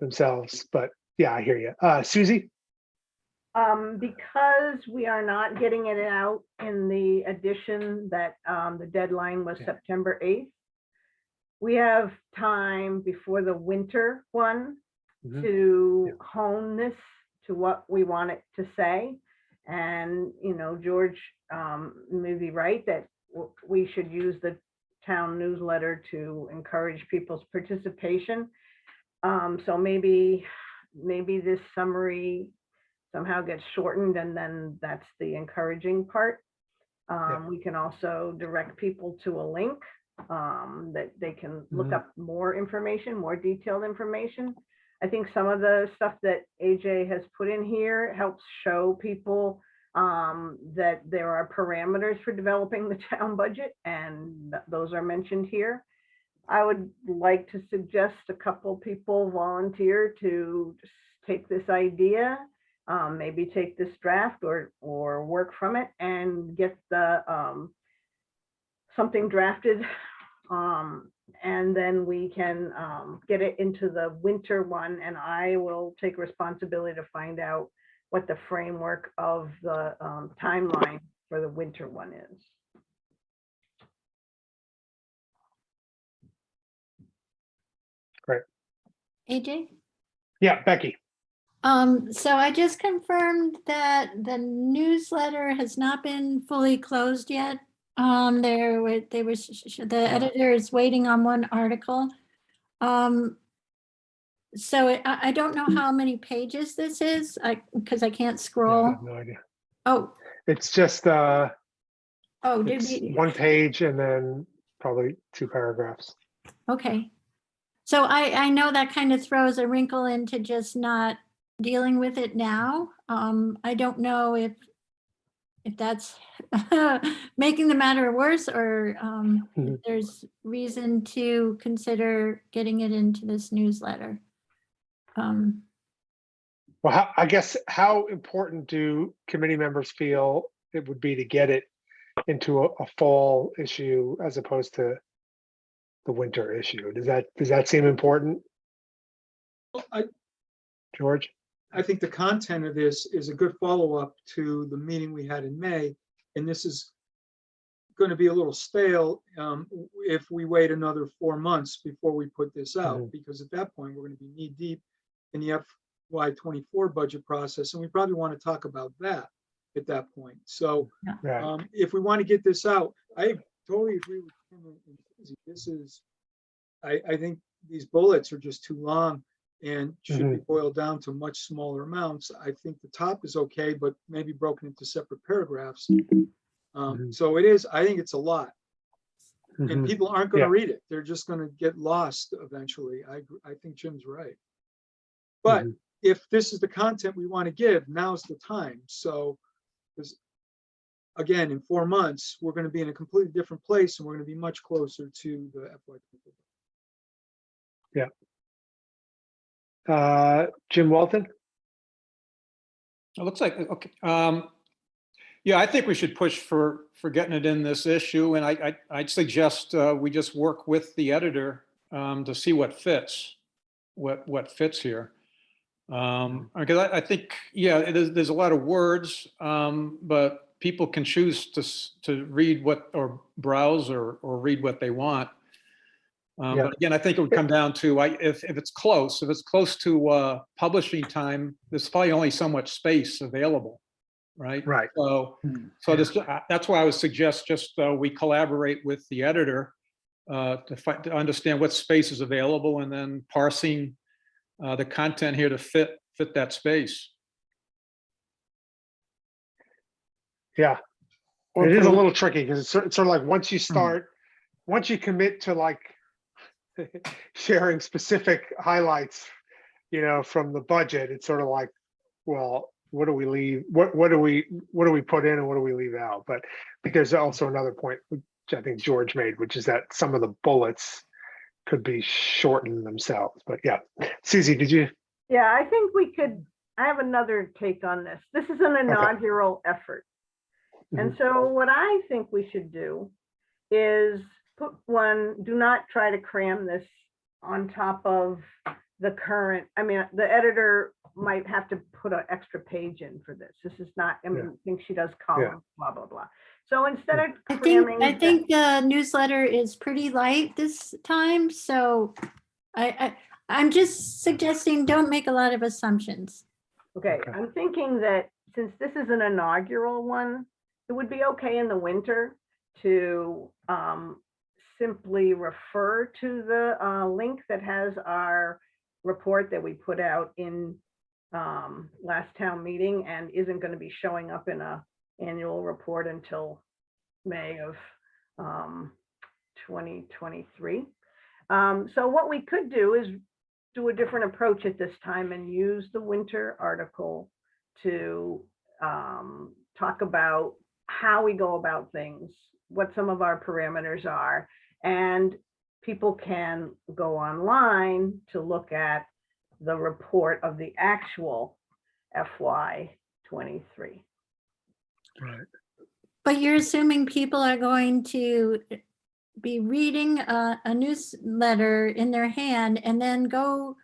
themselves. But yeah, I hear you. Susie? Because we are not getting it out in the edition that the deadline was Yeah. September 8th. We have time before the winter one Mhm. to hone this to what we want it to say. And, George may be right that we should use the town newsletter to encourage people's participation. So maybe this summary somehow gets shortened, and then that's the encouraging part. We can also direct people to a link that they can look up more information, more detailed information. I think some of the stuff that AJ has put in here helps show people that there are parameters for developing the town budget, and those are mentioned here. I would like to suggest a couple people volunteer to just take this idea, maybe take this draft or work from it and get the something drafted, and then we can get it into the winter one, and I will take responsibility to find out what the framework of the timeline for the winter one is. Great. AJ? Yeah, Becky. So I just confirmed that the newsletter has not been fully closed yet. The editor is waiting on one article. So I don't know how many pages this is, because I can't Yeah, I scroll. have no idea. Oh, It's just did it's we? one page and then probably 2 paragraphs. Okay. So I know that kind of throws a wrinkle into just not dealing with it now. I don't know if that's making the matter worse, or if Mhm. there's reason to consider getting it into this newsletter. Well, I guess how important do committee members feel it would be to get it into a fall issue as opposed to the winter issue? Does that seem important, Well, George? I think the content of this is a good follow-up to the meeting we had in May, and this is going to be a little stale if we wait another 4 months before we put this out, Mhm. because at that point, we're going to be knee-deep in the FY24 budget process, and we probably want to talk about that at that point. So Right. if we want to get this out, I totally agree with Tim and Susie. This is, I think these bullets are just too long and should be boiled down to much smaller amounts. I think the top is okay, but maybe broken into separate paragraphs. So it is, I think it's a lot, and Mhm. people aren't going to Yeah. read it. They're just going to get lost eventually. I think Jim's right. But Mhm. if this is the content we want to give, now's the time. So, because again, in 4 months, we're going to be in a completely different place, and we're going to be much closer to the FY24. Jim Walton? It looks like, okay. Yeah, I think we should push for getting it in this issue, and I'd suggest we just work with the editor to see what fits, what fits here. Because I think, yeah, there's a lot of words, but people can choose to read what, or browse, or read what they want. Yeah. But again, I think it would come down to, if it's close to publishing time, there's probably only so much space available, right? Right. So that's why I would suggest just we collaborate with the editor to understand what space is available, and then parsing the content here to fit that space. Yeah. Or It is put a a- little tricky because it's sort of like once you commit to like sharing specific highlights, from the budget, it's sort of like, well, what do we leave? What do we put in and what do we leave out? But there's also another point which I think George made, which is that some of the bullets could be shortened themselves. But yeah, Susie, did you? Yeah, I think we could, I have another take on this. This is an inaugural effort. And so what I think we should do is put one, do not try to cram this on top of the current, I mean, the editor might have to put an extra page in for this. This is not, I think she does columns, blah, blah, blah. So instead of cramming. I think the newsletter is pretty light this time, so I'm just suggesting don't make a lot of assumptions. Okay, I'm thinking that since this is an inaugural one, it would be okay in the winter to simply refer to the link that has our report that we put out in last town meeting and isn't going to be showing up in a annual report until May of 2023. So what we could do is do a different approach at this time and use the winter article to talk about how we go about things, what some of our parameters are, and people can go online to look at the report of the actual FY23. Right. But you're assuming people are going to be reading a newsletter in their hand and then go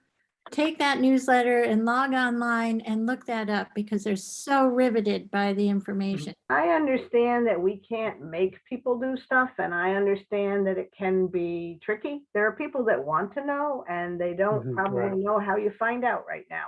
take that newsletter and log online and look that up because they're so riveted by the information. I understand that we can't make people do stuff, and I understand that it can be tricky. There are people that want to know and they don't probably know how you find out right now.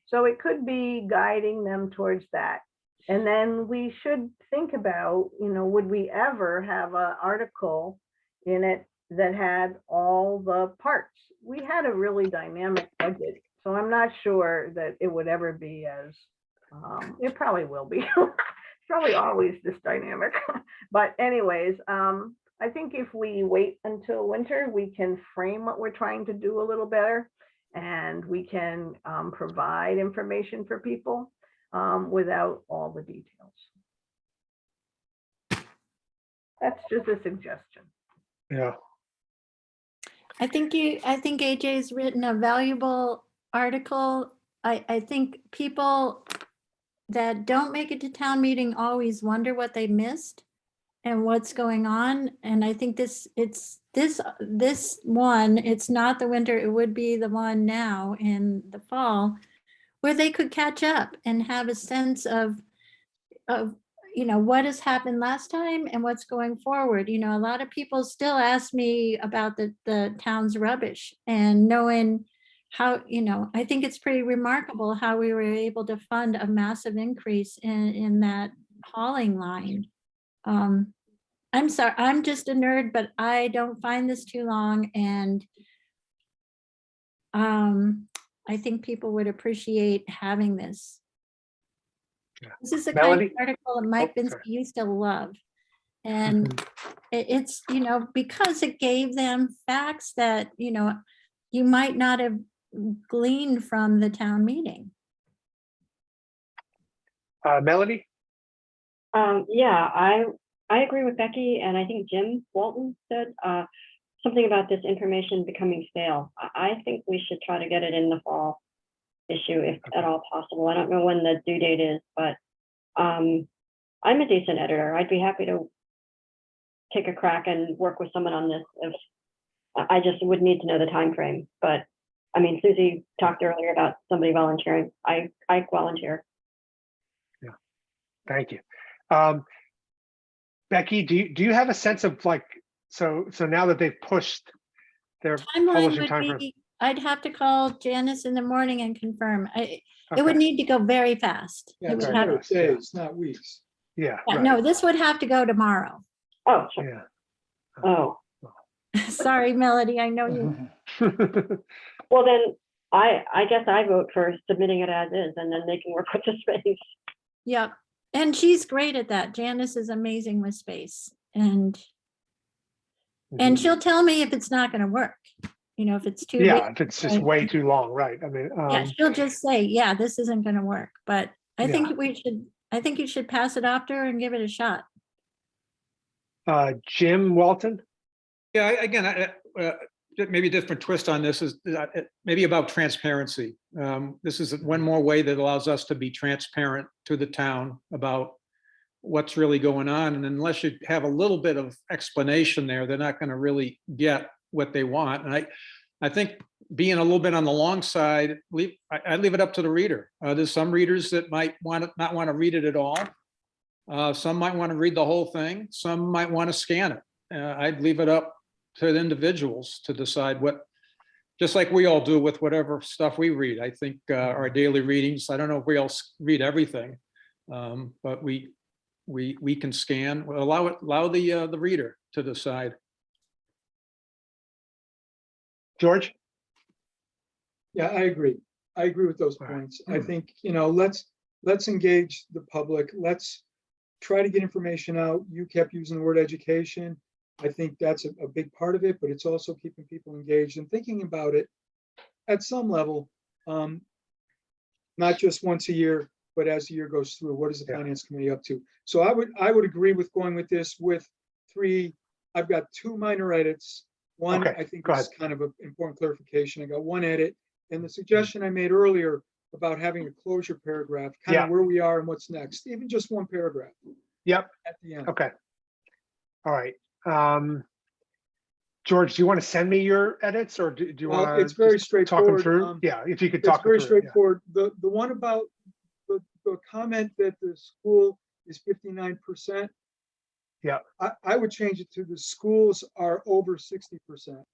So it could be guiding them towards that. And then we should think about, would we ever have an article in it that had all the parts? We had a really dynamic budget, so I'm not sure that it would ever be as, it probably will be. It's probably always this dynamic. But anyways, I think if we wait until winter, we can frame what we're trying to do a little better. and we can provide information for people without all the details. That's just a suggestion. Yeah. I think AJ's written a valuable article. I think people that don't make it to town meeting always wonder what they missed and what's going on. And I think this one, it's not the winter, it would be the one now in the fall, where they could catch up and have a sense of what has happened last time and what's going forward. A lot of people still ask me about the town's rubbish, and knowing how, I think it's pretty remarkable how we were able to fund a massive increase in that hauling line. I'm sorry, I'm just a nerd, but I don't find this too long, and I think people would appreciate having this. Yeah. This is the kind Melody? of article that Mike Oh, Binsky sorry. used to love. And it's, because it gave them facts that, you might not have gleaned from the town meeting. Melody? Yeah, I agree with Becky, and I think Jim Walton said something about this information becoming stale. I think we should try to get it in the fall issue if at all possible. I don't know when the due date is, but I'm a decent editor. I'd be happy to take a crack and work with someone on this. If I just would need to know the time frame. But I mean, Susie talked earlier about somebody volunteering. I volunteer. Yeah, thank you. Becky, do you have a sense of so now that they've pushed their Timeline publishing would time frame? be, I'd have to call Janice in the morning and confirm. It would Okay. need to go very fast. Yeah, It it's would very have, matter of fast, yeah. days, not weeks. Yeah, yeah, right. no, this would have to go tomorrow. Oh, sure. Yeah. Oh, Sorry, Melody, I know you. well then, I guess I vote for submitting it as is, and then they can work with the space. Yep. And she's great at that. Janice is amazing with space. And she'll tell me if it's not going to work. If it's too Yeah, big. if it's just right? way too long, right? I mean, Yeah, she'll just say, yeah, this isn't going to work. But I Yeah. think you should pass it off to her and give it a shot. Jim Walton? Yeah, again, maybe a different twist on this is maybe about transparency. This is one more way that allows us to be transparent to the town about what's really going on. And unless you have a little bit of explanation there, they're not going to really get what they want. And I think being a little bit on the long side, I leave it up to the reader. There's some readers that might not want to read it at all. Some might want to read the whole thing. Some might want to scan it. I'd leave it up to the individuals to decide just like we all do with whatever stuff we read. I think our daily readings, I don't know if we all read everything, but we can scan, allow the reader to decide. George? Yeah, I agree. I agree with those All right. points. I think, let's engage the public. Let's try to get information out. You kept using the word education. I think that's a big part of it, but it's also keeping people engaged and thinking about it at some level, not just once a year, but as the year goes through. What is the finance committee up to? So I would agree with going with this with 3. I've got 2 minor edits. One, Okay, I think go is kind of an important clarification. I got 1 edit, and the suggestion I made earlier about having a closure paragraph, kind of where we are and what's next, even just 1 paragraph. Yep. At the end. Okay. All right. George, do you want to send me your edits, or do you want to? It's very talk them straightforward. through? Yeah, if you could It's talk very them through. straightforward. The one about the comment that the school is 59%. Yeah. I would change it to the schools are over 60%,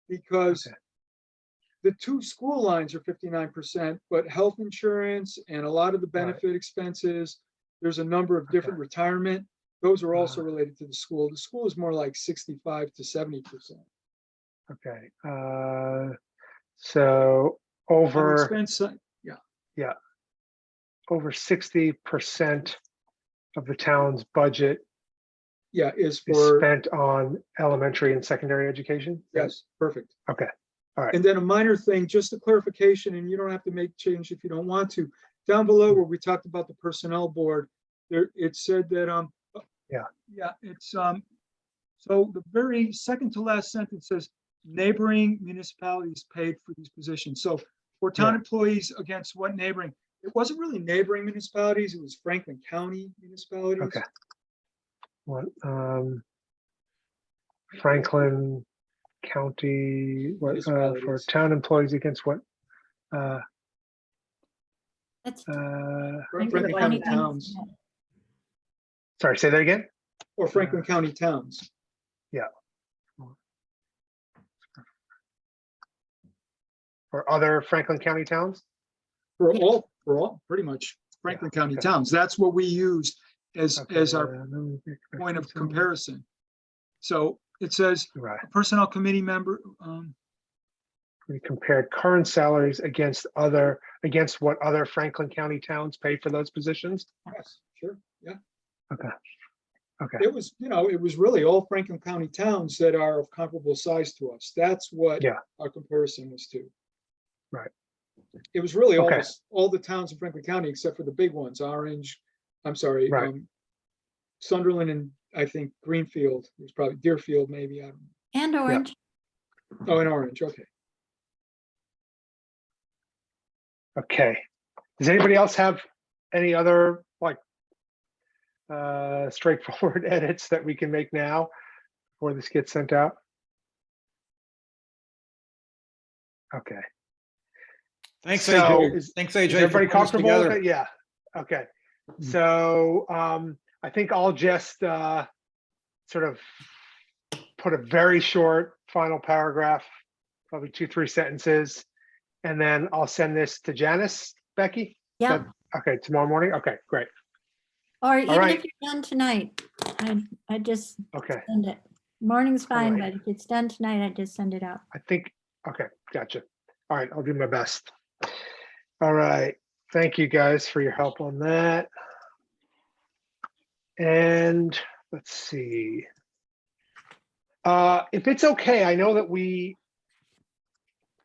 because the 2 school lines are 59%, but health insurance and a lot of the benefit expenses, there's a number of different retirement. Those are also related to the school. The school is more like 65 to 70%. Okay. So over Expense, over 60% of the town's budget is is for, spent on elementary and secondary education. yes, perfect. Okay. All right. And then a minor thing, just a clarification, and you don't have to make change if you don't want to. Down below where we talked about the personnel board, there, it said that, yeah, it's, so the very second to last sentence says neighboring municipalities paid for these positions. So for town Yeah. employees against what neighboring? It wasn't really neighboring municipalities, it was Franklin County municipalities. Okay. What, Franklin County, what, for Municipalities. town employees against what? That's Franklin County towns, Sorry, say that again? or Franklin County towns. For other Franklin County towns? For all, pretty much Franklin County okay. towns. That's what we used as our Okay, point of comparison. So it says Right. a personnel committee member, We compared current salaries against what other Franklin County towns pay for those positions? yes, sure, yeah. Okay. Okay. It was, it was really all Franklin County towns that are of comparable size to us. That's what Yeah. our comparison was to. Right. It was really Okay. all the towns in Franklin County except for the big ones, Right. Sunderland and I think Greenfield, there's probably Deerfield maybe, I don't know. And Orange. Oh, and Orange, okay. Okay. Does anybody else have any other straightforward edits that we can make now before this gets sent out? Okay. Thanks, So AJ. is- Thanks, Is AJ. for everybody putting this comfortable with together. it? Yeah. Okay. So I think I'll just sort of put a very short final paragraph, probably 2-3 sentences, and then I'll send this to Janice, Becky. Yeah, Okay, tomorrow morning. Okay, great. or even right. if you're done tonight, I just Okay, send it. Morning's fine, right. but if it's done tonight, I just send it out. I think. Okay, gotcha. All right, I'll do my best. All right, thank you guys for your help on that. And let's see. If it's okay, I know that we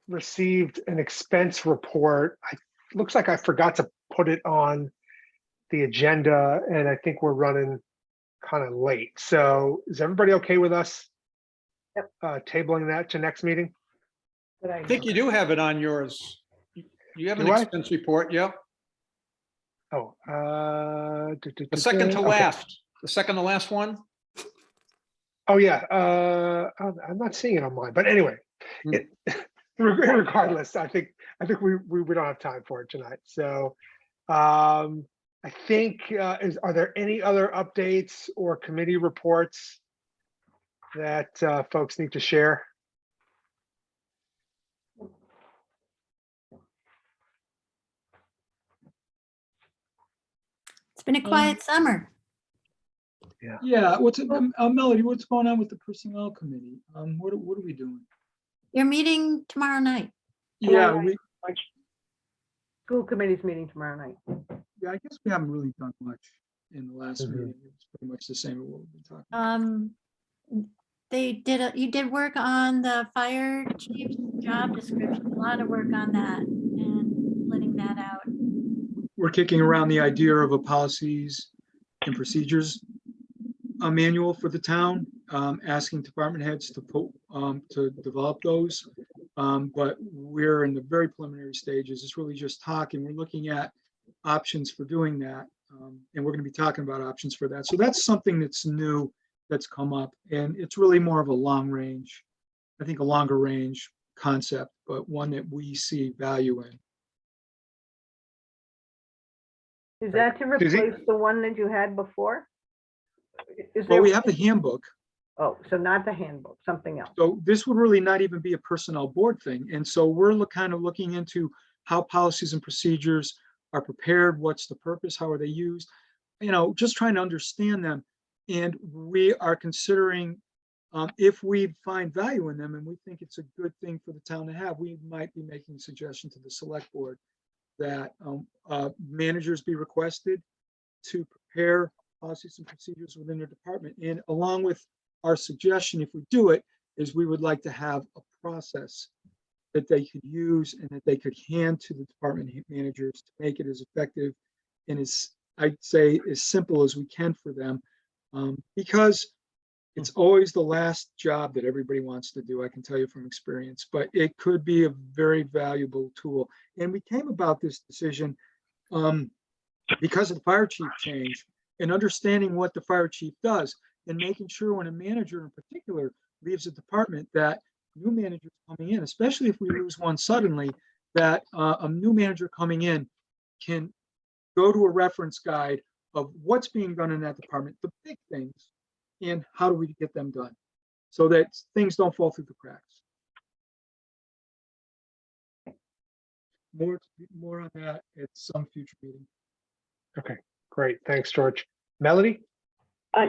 received an expense report. Looks like I forgot to put it on the agenda, and I think we're running kind of late. So is everybody okay with us Yep. tabling that to next meeting? Good I think you do have it on yours. You have an Do I? expense report, yeah. Oh, The second to okay. last, the second to last one. Oh yeah, I'm not seeing it on mine, but anyway, Hmm. regardless, I think we don't have time for it tonight. So I think are there any other updates or committee reports that folks need to share? It's been a quiet summer. Yeah, Melody, what's going on with the personnel committee? What are we doing? You're meeting tomorrow night. Yeah, night. School committee's meeting tomorrow night. I guess we haven't really done much in the last Mhm. meeting. It's pretty much the same as what we've been talking about. You did work on the fire chief's job description, a lot of work on that and letting that out. We're kicking around the idea of a policies and procedures manual for the town, asking department heads to develop those. But we're in the very preliminary stages. It's really just talking. We're looking at options for doing that. And we're going to be talking about options for that. So that's something that's new that's come up. And it's really more of a longer range concept, but one that we see value in. Is that to Suzie? replace the one that you had before? Is Well, there, we have the handbook. oh, so not the handbook, something else. So this would really not even be a personnel board thing. And so we're kind of looking into how policies and procedures are prepared, what's the purpose, how are they used, just trying to understand them. And we are considering if we find value in them and we think it's a good thing for the town to have, we might be making a suggestion to the select board that managers be requested to prepare policies and procedures within their department. And along with our suggestion, if we do it, is we would like to have a process that they could use and that they could hand to the department managers to make it as effective and as, I'd say, as simple as we can for them. Because it's always the last job that everybody wants to do, I can tell you from experience, but it could be a very valuable tool. And we came about this decision because of the fire chief change and understanding what the fire chief does and making sure when a manager in particular leaves a department that new managers coming in, especially if we lose one suddenly, that a new manager coming in can go to a reference guide of what's being done in that department, the big things, and how do we get them done so that things don't fall through the cracks. More on that at some future meeting. Okay, great. Thanks, George. Melody?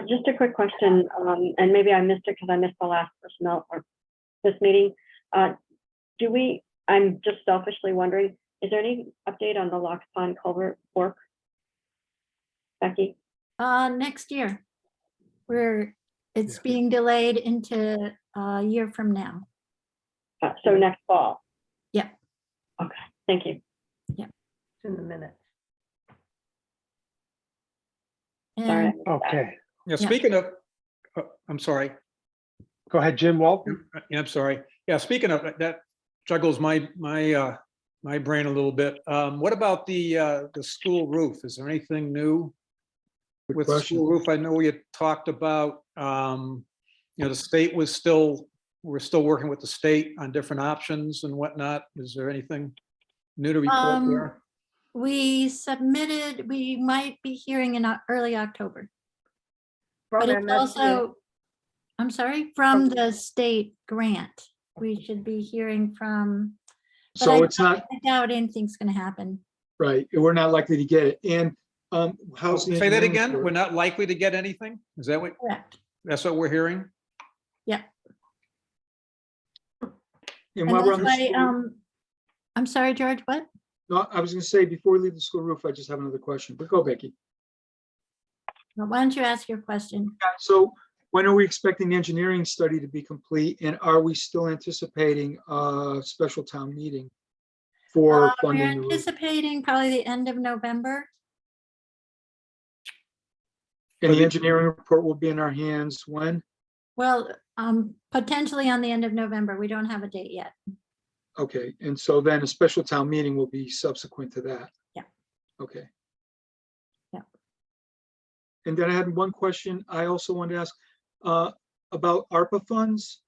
Just a quick question, and maybe I missed it because I missed the last personnel or this meeting. I'm just selfishly wondering, is there any update on the Lox Pond culvert work? Becky? Next year. It's Yeah. being delayed into a year from now. So next fall? Yeah. Okay, thank you. It's in the minutes. Sorry. I And missed that. Okay, Yeah, Yeah. speaking of, I'm sorry. go ahead, Jim Walton. Yeah, I'm sorry. Yeah, speaking of that juggles my brain a little bit. What about the school roof? Is there anything new Good with the question. school roof? I know we had talked about, the state we're still working with the state on different options and whatnot. Is there anything new to report there? we submitted, we might be hearing in early October. But From it's MSBA. also, I'm sorry, from the state grant. We should be hearing from. but So I it's not, I doubt anything's gonna happen. right, we're not likely to get it. And how's the Say that engineering again? report? We're not likely to get anything? Is that what, Correct. that's what we're hearing? Yeah. And And while we're that's on the why, school, I'm sorry, George, what? no, I was gonna say, before we leave the school roof, I just have another question, but go, Becky. Well, why don't you ask your question? So when are we expecting the engineering study to be complete? And are we still anticipating a special town meeting for We're funding the roof? anticipating probably the end of November. And the engineering report will be in our hands when? Well, potentially on the end of November. We don't have a date yet. Okay, and so then a special town meeting will be subsequent to that? Yeah. Okay. Yeah. And then I had one question I also wanted to ask about ARPA funds.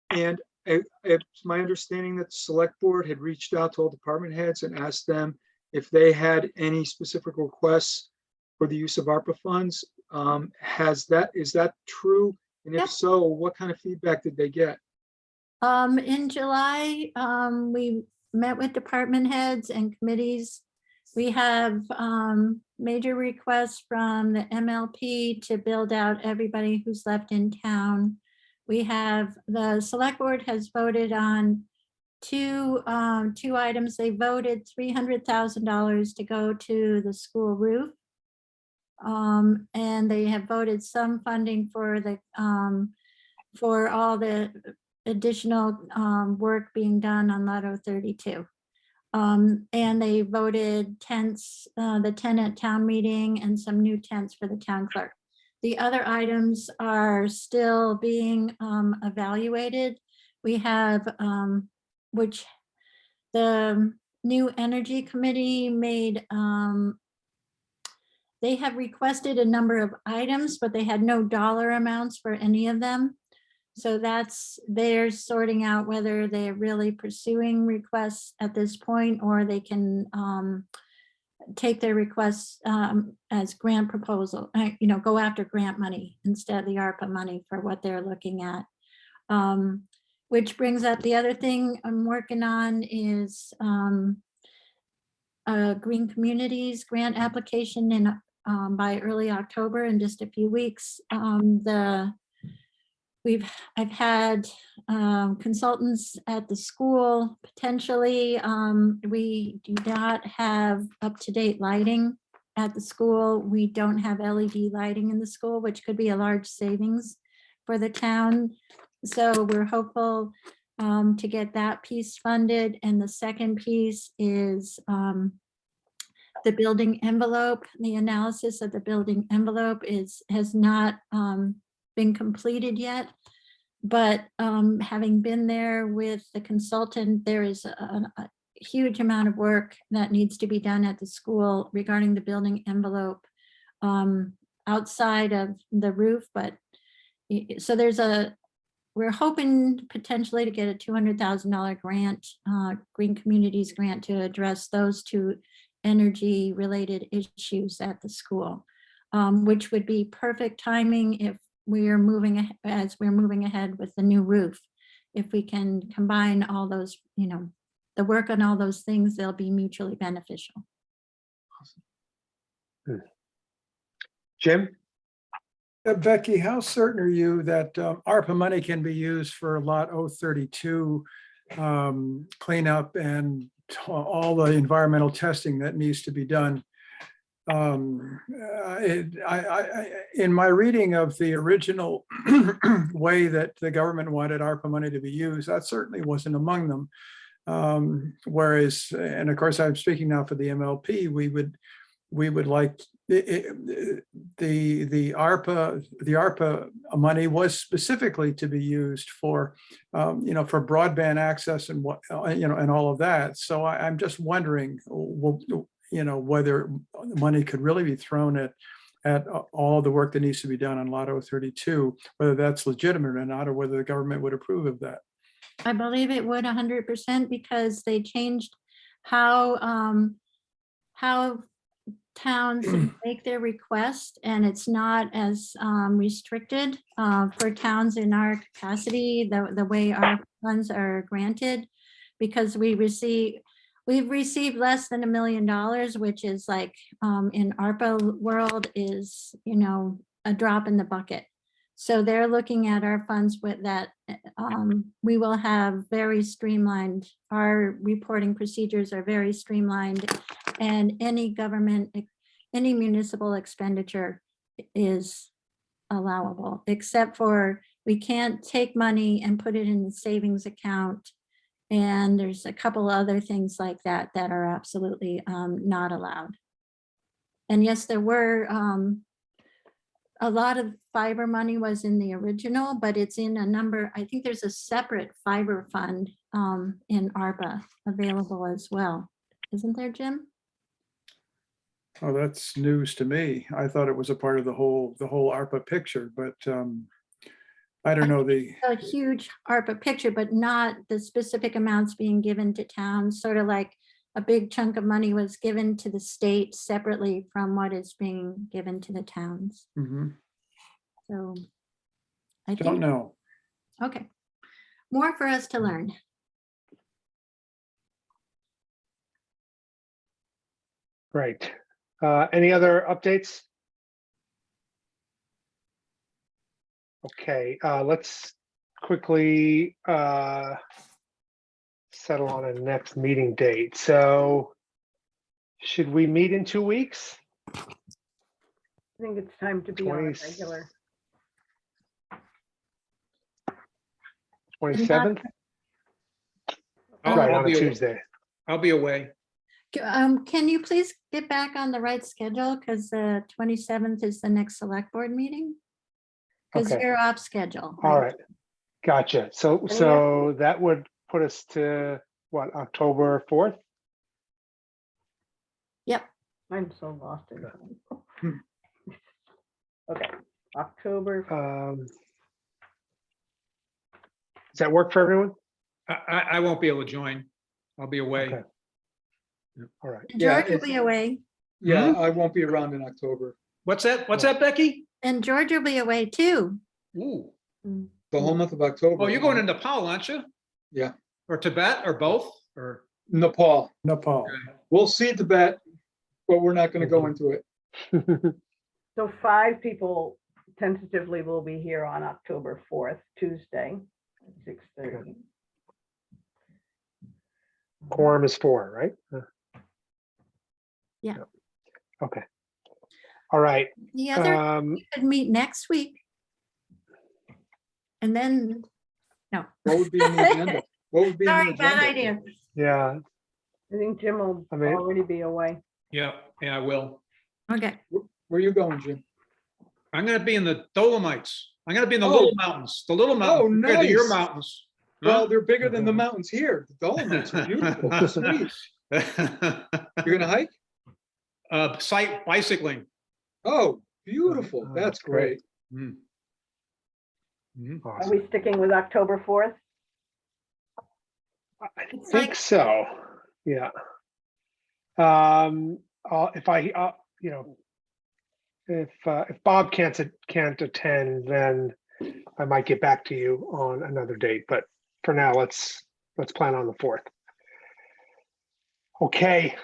And it's my understanding that the select board had reached out to all department heads and asked them if they had any specific requests for the use of ARPA funds. Is that true? And if Yep. so, what kind of feedback did they get? In July, we met with department heads and committees. We have major requests from the MLP to build out everybody who's left in town. We have, the select board has voted on two items. They voted $300,000 to go to the school roof. And they have voted some funding for the for all the additional work being done on Lotto 32. And they voted tents, the tent at town meeting and some new tents for the town clerk. The other items are still being evaluated. We have, which the new energy committee made, they have requested a number of items, but they had no dollar amounts for any of them. So they're sorting out whether they're really pursuing requests at this point, or they can take their requests as grant proposal, go after grant money instead of the ARPA money for what they're looking at. Which brings up the other thing I'm working on is Green Communities grant application in by early October, in just a few weeks. I've had consultants at the school. Potentially, we do not have up-to-date lighting at the school. We don't have LED lighting in the school, which could be a large savings for the town. So we're hopeful. to get that piece funded. And the second piece is the building envelope. The analysis of the building envelope has not been completed yet. But having been there with the consultant, there is a huge amount of work that needs to be done at the school regarding the building envelope outside of the roof. But so we're hoping potentially to get a $200,000 grant, Green Communities grant, to address those two energy related issues at the school, which would be perfect timing if we're moving ahead with the new roof. If we can combine all those, the work on all those things, they'll be mutually beneficial. Jim? Becky, how certain are you that ARPA money can be used for lot 032 cleanup and all the environmental testing that needs to be done? In my reading of the original way that the government wanted ARPA money to be used, that certainly wasn't among them. Whereas, and of course, I'm speaking now for the MLP, we would like the ARPA money was specifically to be used for, for broadband access and what, and all of that. So I'm just wondering, whether money could really be thrown at all the work that needs to be done on lot 032, whether that's legitimate or not, or whether the government would approve of that. I believe it would 100%, because they changed how towns make their request, and it's not as restricted for towns in our capacity, the way our funds are granted, because we've received less than $1 million, which is like in ARPA world is, a drop in the bucket. So they're looking at our funds with that. We will have very streamlined, our reporting procedures are very streamlined, and any municipal expenditure is allowable, except for we can't take money and put it in the savings account. And there's a couple other things like that that are absolutely not allowed. And yes, there were a lot of fiber money was in the original, but it's in a number, I think there's a separate fiber fund in ARPA available as well. Isn't there, Jim? Oh, that's news to me. I thought it was a part of the whole ARPA picture, but I don't know A huge ARPA picture, but not the specific amounts being given to towns, sort of like a big chunk of money was given to the state separately from what is being given to the towns. Mhm. So I Don't think, know. okay, more for us to learn. Great. Any other updates? Okay, let's quickly settle on a next meeting date. So should we meet in 2 weeks? I think it's time to be on a 20 regular. 27th? I'll- Right, I'll on a be away. Tuesday. I'll be away. Can you please get back on the right schedule? Because the 27th is the next select board meeting. Because Okay. you're off schedule. All right, gotcha. So that would put us to what, October 4th? Yep. I'm so lost in Okay. time. Okay, October. Does that work for everyone? I won't be able to join. I'll be away. Okay. All right. Yeah, George will it's- be away. Yeah, I won't be around in October. What's that? What's that, Becky? And George will be away too. Ooh. The whole month of October. Oh, you're going to Nepal, aren't you? Yeah. Or Tibet, or both? Or Nepal. Nepal. We'll see Tibet, but we're not going to go into it. So 5 people tentatively will be here on October 4th, Tuesday, at 6:30. Quorum is 4, right? Yeah. Okay. All right. The other, we could meet next week. And then, no. What would be on the agenda? What would be? on the Sorry, bad agenda? idea. Yeah, I think Jim will I mean- already be away. Yeah, I will. Okay. Where are you going, Jim? I'm gonna be in the Dolomites. I'm gonna be in the Oh. Little Mountains, the Little Mountains, compared to your nice. mountains. Well, Huh? they're bigger than the mountains here. The Dolomites are beautiful. Sweet. You're gonna hike? Site bicycling. Oh, beautiful. Oh, That's great. great. Mm. Mhm. Are awesome. we sticking with October 4th? I It's think like- so, yeah. If I, if Bob can't attend, then I might get back to you on another date, but for now, let's plan on the 4th. Okay,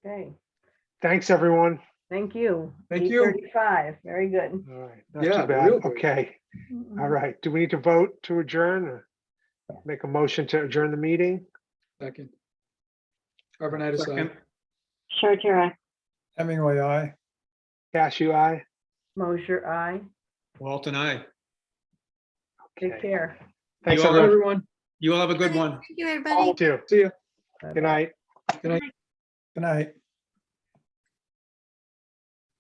Okay, thanks, everyone. thank you. Thank you. 8:35, very good. All right, not Yeah, too bad. real good. Okay, all right. Do we need to vote to adjourn or make a motion to adjourn the meeting? Second. Carbonite aside. Second. Charter, Hemingway, aye. Cashew, aye? Mosher, aye. Walt and I. Take Okay. care. Thanks, You all Bye, everyone. everyone. You all have a good one. Thank you, everybody. You too. See ya. Good night. Good night. Good night.